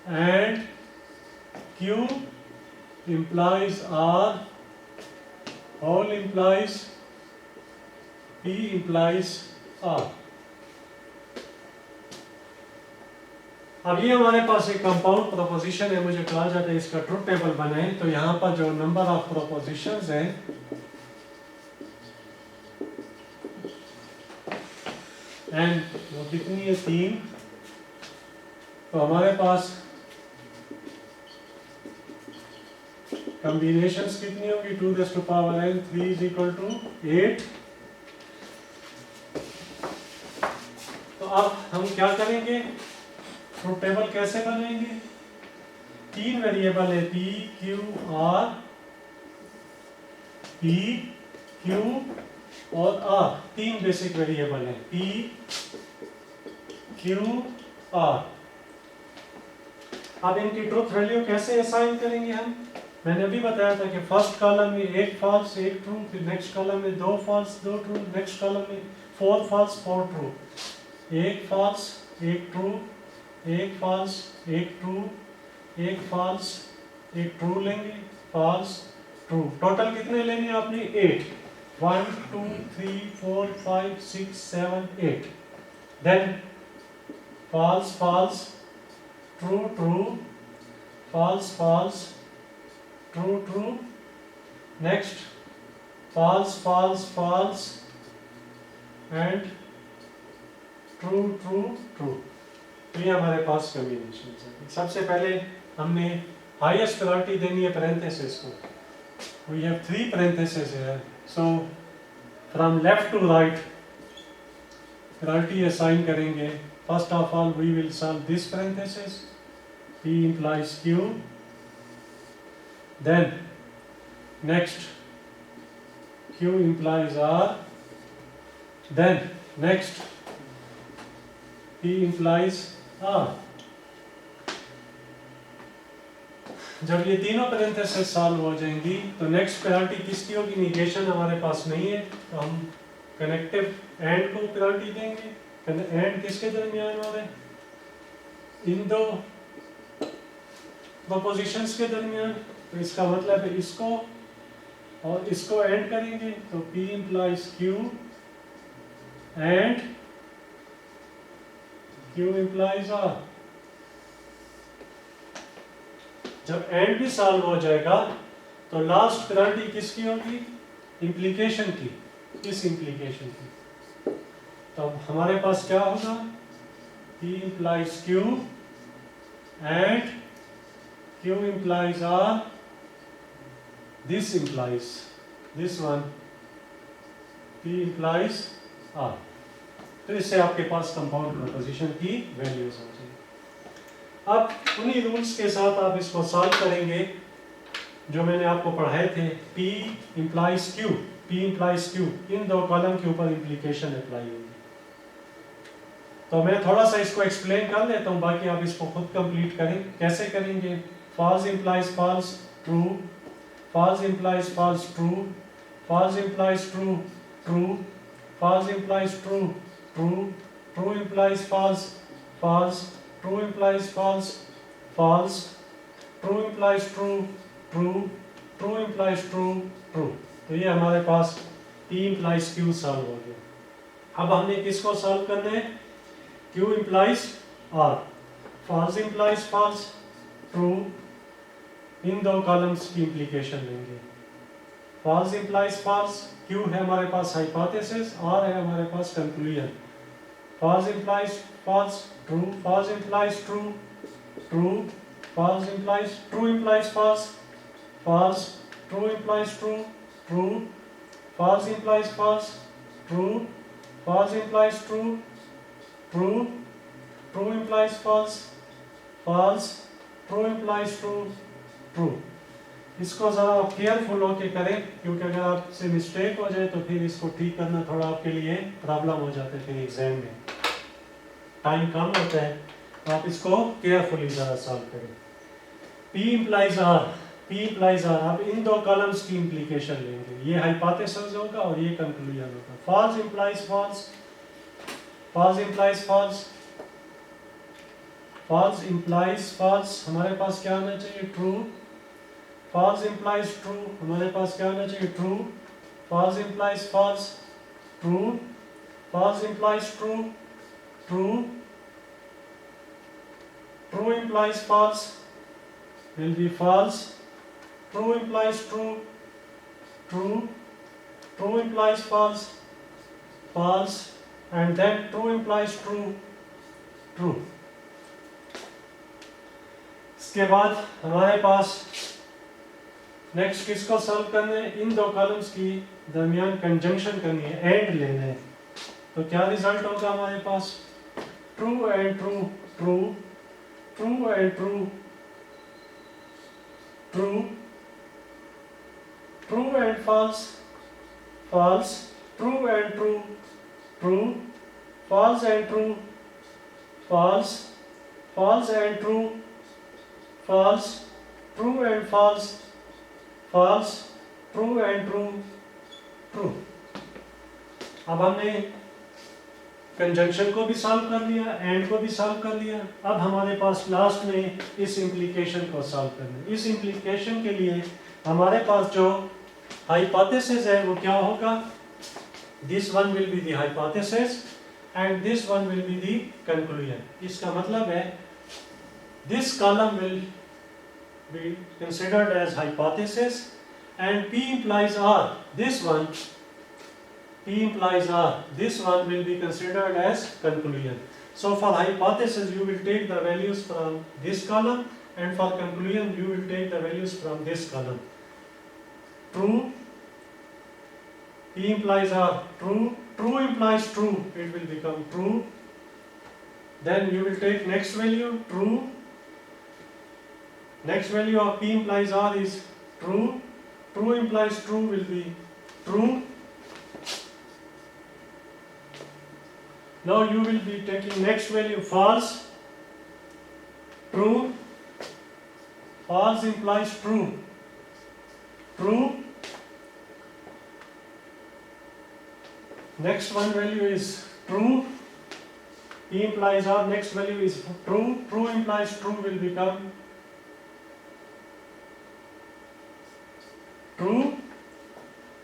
and Q implies R, all implies P implies R। अब ये हमारे पास एक कंपाउंड प्रोपोजिशन है, मुझे कहा जाता है इसका ट्रुथ टेबल बनाए। तो यहाँ पर जो नंबर ऑफ प्रोपोजिशंस हैं एंड वो कितनी है? 3। तो हमारे पास कॉम्बिनेशंस कितनी होगी? 2 raised to power n, 3 is equal to 8। तो अब हम क्या करेंगे? ट्रुथ टेबल कैसे बनाएंगे? तीन वेरिएबल है P, Q, R, P, Q और R, तीन बेसिक वेरिएबल है P, Q, R। अब इनकी ट्रुथ वैल्यू कैसे असाइन करेंगे हम? मैंने अभी बताया था कि फर्स्ट कॉलम में एक फॉल्स एक ट्रू, फिर नेक्स्ट कॉलम में दो फॉल्स दो ट्रू, नेक्स्ट कॉलम में फोर फॉल्स फोर ट्रू, एक फॉल्स एक ट्रू, एक फॉल्स एक ट्रू, एक फॉल्स एक ट्रू लेंगे, फॉल्स ट्रू। टोटल कितने लेने हैं आपने? 8। 1 2 3 4 5 6 7 8। Then false false, true true, false false, true true, next false false false and true true true। तो ये हमारे पास कॉम्बिनेशन है। सबसे पहले हमने हाईएस्ट प्रायोरिटी देनी है पैरेंथेसिस को। We have 3 parenthesis here, so from left to right priority assign करेंगे। First of all we will solve this parenthesis, P implies Q, then next Q implies R. Then next P implies R. जब ये तीनों parenthesis solve हो जाएंगी तो next priority किसकी होगी? Negation हमारे पास नहीं है तो हम कनेक्टिव एंड को प्रायोरिटी देंगे। एंड किसके दरमियान हो रहे हैं? इन दो प्रोपोजिशंस के दरमियान। तो इसका मतलब है इसको और इसको एंड करेंगे तो P implies Q and Q implies R। जब एंड भी सॉल्व हो जाएगा तो लास्ट प्रायोरिटी किसकी होगी? इंप्लीकेशन की, इस इंप्लीकेशन की। तो हमारे पास क्या होगा? P implies Q and Q implies R. This implies this one. P implies R. तो इससे आपके पास कंपाउंड प्रोपोजिशन की वैल्यूज हो जाएगी। अब उन्हीं रूल्स के साथ आप इसको सॉल्व करेंगे जो मैंने आपको पढ़ाए थे। P implies Q, P implies Q, इन दो कॉलम के ऊपर इंप्लीकेशन अप्लाई होगी। तो मैं थोड़ा सा इसको एक्सप्लेन कर देता हूँ, बाकी आप इसको खुद कंप्लीट करें। कैसे करेंगे? false implies false, true, false implies false, true, false implies true, true, false implies true, true, true implies false, false, true implies false, false, true implies true, true, true implies true, true। तो ये हमारे पास P implies Q solve हो गया। अब हमने किसको solve करना है? Q implies R, false implies false, true, इन दो कॉलम्स की इंप्लीकेशन लेंगे। false implies false, Q है हमारे पास हाइपोथेसिस, R है हमारे पास conclusion. false implies false, true, false implies true, true, false implies true implies false, false, true implies true, true, false implies false, true, false implies true, true, true implies false, false, true implies true, true. इसको ज़रा आप careful होके करें क्योंकि अगर आपसे mistake हो जाए तो फिर इसको ठीक करना थोड़ा आपके लिए प्रॉब्लम हो जाता है। फिर एग्जाम में टाइम कम होता है तो आप इसको केयरफुली ज़रा सॉल्व करें। P implies R, P implies R। आप इन दो कॉलम्स की इंप्लीकेशन लेंगे, ये हाइपोथेसिस होगा और ये कंक्लूजन होगा। false implies false, false implies false, false implies false, हमारे पास क्या आना चाहिए? ट्रू। false implies true, हमारे पास क्या आना चाहिए? True. false implies false, true, false implies true, true, true implies false, will be false, true implies true, true, true implies false, false, and then true implies true, true। इसके बाद हमारे पास next किसको solve करना है? इन दो columns की दरमियान conjunction करनी है, एंड लेना है। तो क्या रिजल्ट होगा हमारे पास? True and true, true, true and true, true, true and false, false, true and true, true, false and true, false, false and true, false, true and false, false, true and true, true। अब हमने conjunction को भी solve कर लिया, and को भी solve कर लिया। अब हमारे पास लास्ट में इस इंप्लीकेशन को सॉल्व करना है। इस इंप्लीकेशन के लिए हमारे पास जो हाइपोथेसिस है वो क्या होगा? This one will be the hypothesis and this one will be the conclusion. इसका मतलब है this column will be considered as hypothesis and P implies R, this one, P implies R, this one will be considered as conclusion। So for hypothesis you will take the values from this column and for conclusion you will take the values from this column। True, P implies R, true, true implies true, it will become true। Then you will take next value, true, next value of P implies R is true, true implies true will be true. Now you will be taking next value false, true, false implies true, true. Next one value is true, P implies R, next value is true, true implies true will become true.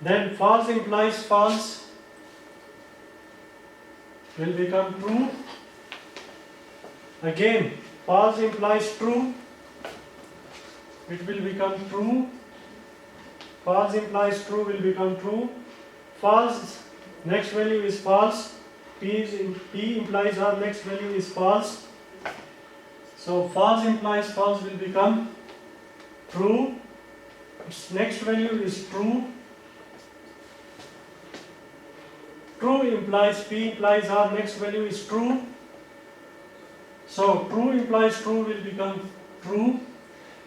Then false implies false will become true. Again, false implies true, it will become true. False implies true will become true. False, next value is false. P implies R, next value is false. So false implies false will become true. Its next value is true. True implies P implies R, next value is true. So true implies true will become true.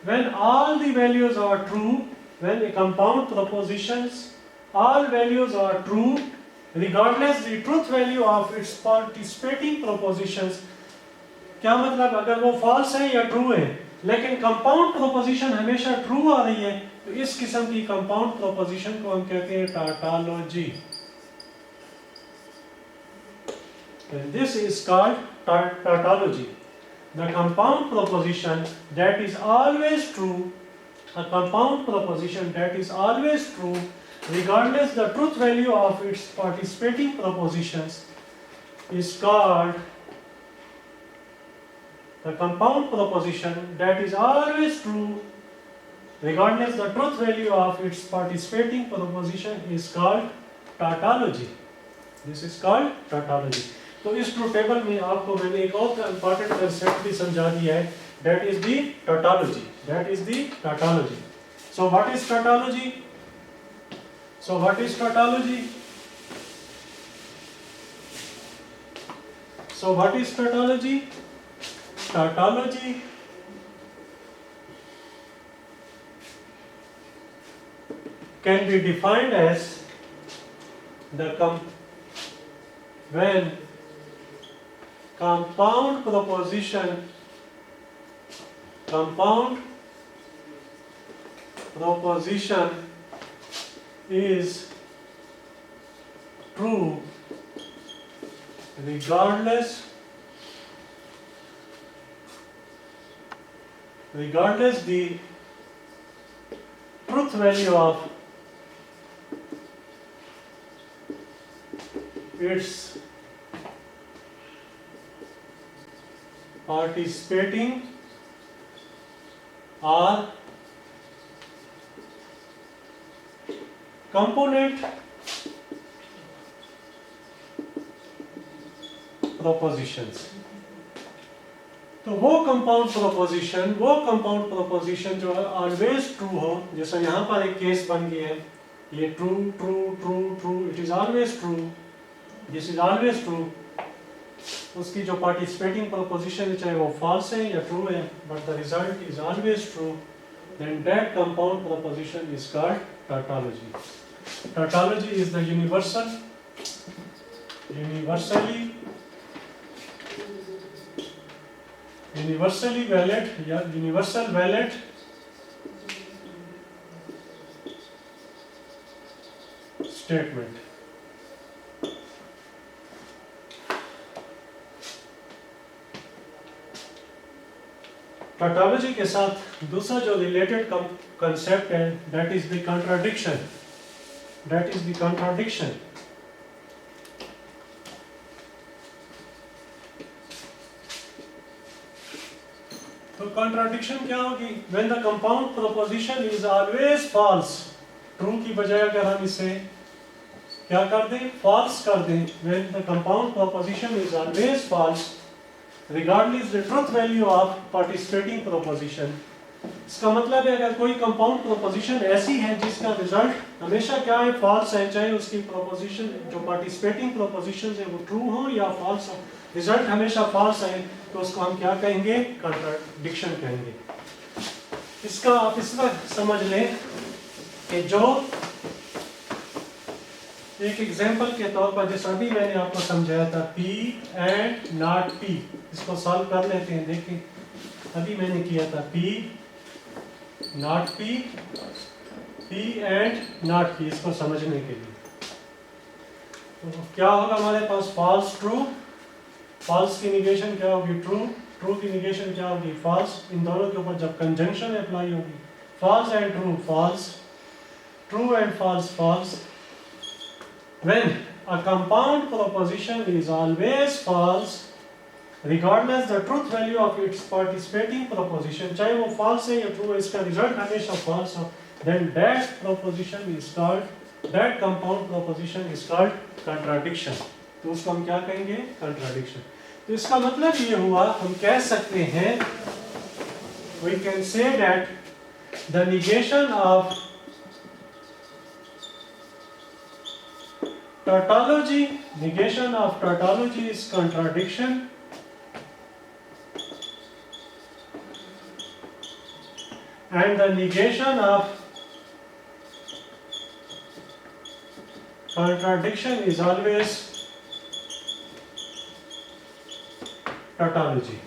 When all the values are true, when a compound propositions, all values are true, regardless the truth value of its participating propositions. क्या मतलब, अगर वो false है या true है, लेकिन compound proposition हमेशा true आ रही है, तो इस किस्म की compound proposition को हम कहते हैं tautology. And this is called tautology. The compound proposition that is always true, a compound proposition that is always true, regardless the truth value of its participating propositions, is called the compound proposition that is always true, regardless the truth value of its participating proposition, is called tautology. This is called tautology. तो इस truth table में आपको मैंने एक और important concept भी समझा दिया है, that is the tautology. That is the tautology. So what is tautology? So what is tautology? So what is tautology? Tautology can be defined as when compound proposition is true regardless the truth value of its participating or component propositions. तो वो compound proposition जो always true हो, जैसा यहाँ पर एक case बन गया है, ये true true true true, it is always true, this is always true, उसकी जो पार्टिसिपेटिंग प्रोपोजिशन है चाहे वो फॉल्स है या ट्रू है, but the result is always true, then that compound proposition is called tautology. Tautology is the universally valid या universal valid statement. Tautology के साथ दूसरा जो रिलेटेड कंसेप्ट है, दैट इज द contradiction. तो कॉन्ट्राडिक्शन क्या होगी? When the compound proposition is always false, true की बजाय अगर हम इसे क्या कर दें, फॉल्स कर दें, when the compound proposition is always false regardless the truth value of participating proposition. इसका मतलब है अगर कोई कंपाउंड प्रोपोजिशन ऐसी है जिसका रिजल्ट हमेशा क्या है, फॉल्स है, चाहे उसकी प्रोपोजिशन जो पार्टिसिपेटिंग प्रोपोजिशन है वो ट्रू हो या फॉल्स हो, रिजल्ट हमेशा फॉल्स है, तो उसको हम क्या कहेंगे, कॉन्ट्राडिक्शन कहेंगे. इसका आप इस तरह समझ लें कि जो एक एग्जांपल के तौर पर जैसे अभी मैंने आपको समझाया था P एंड नॉट P, इसको सॉल्व कर लेते हैं। देखिए अभी मैंने किया था P not P, P and not P, इसको समझने के लिए तो क्या होगा हमारे पास फॉल्स ट्रू, फॉल्स की निगेशन क्या होगी ट्रू, ट्रू की निगेशन क्या होगी फॉल्स। इन दोनों के ऊपर जब कंजंक्शन अप्लाई होगी, false and true false, true and false false. When a compound proposition is always false regardless the truth value of its participating proposition, चाहे वो false है या true है, इसका result हमेशा false हो, then that proposition is called, that compound proposition is called contradiction। तो उसको हम क्या कहेंगे contradiction। तो इसका मतलब ये हुआ, हम कह सकते हैं we can say that the negation of tautology, negation of tautology is contradiction, and the negation of contradiction is always tautology।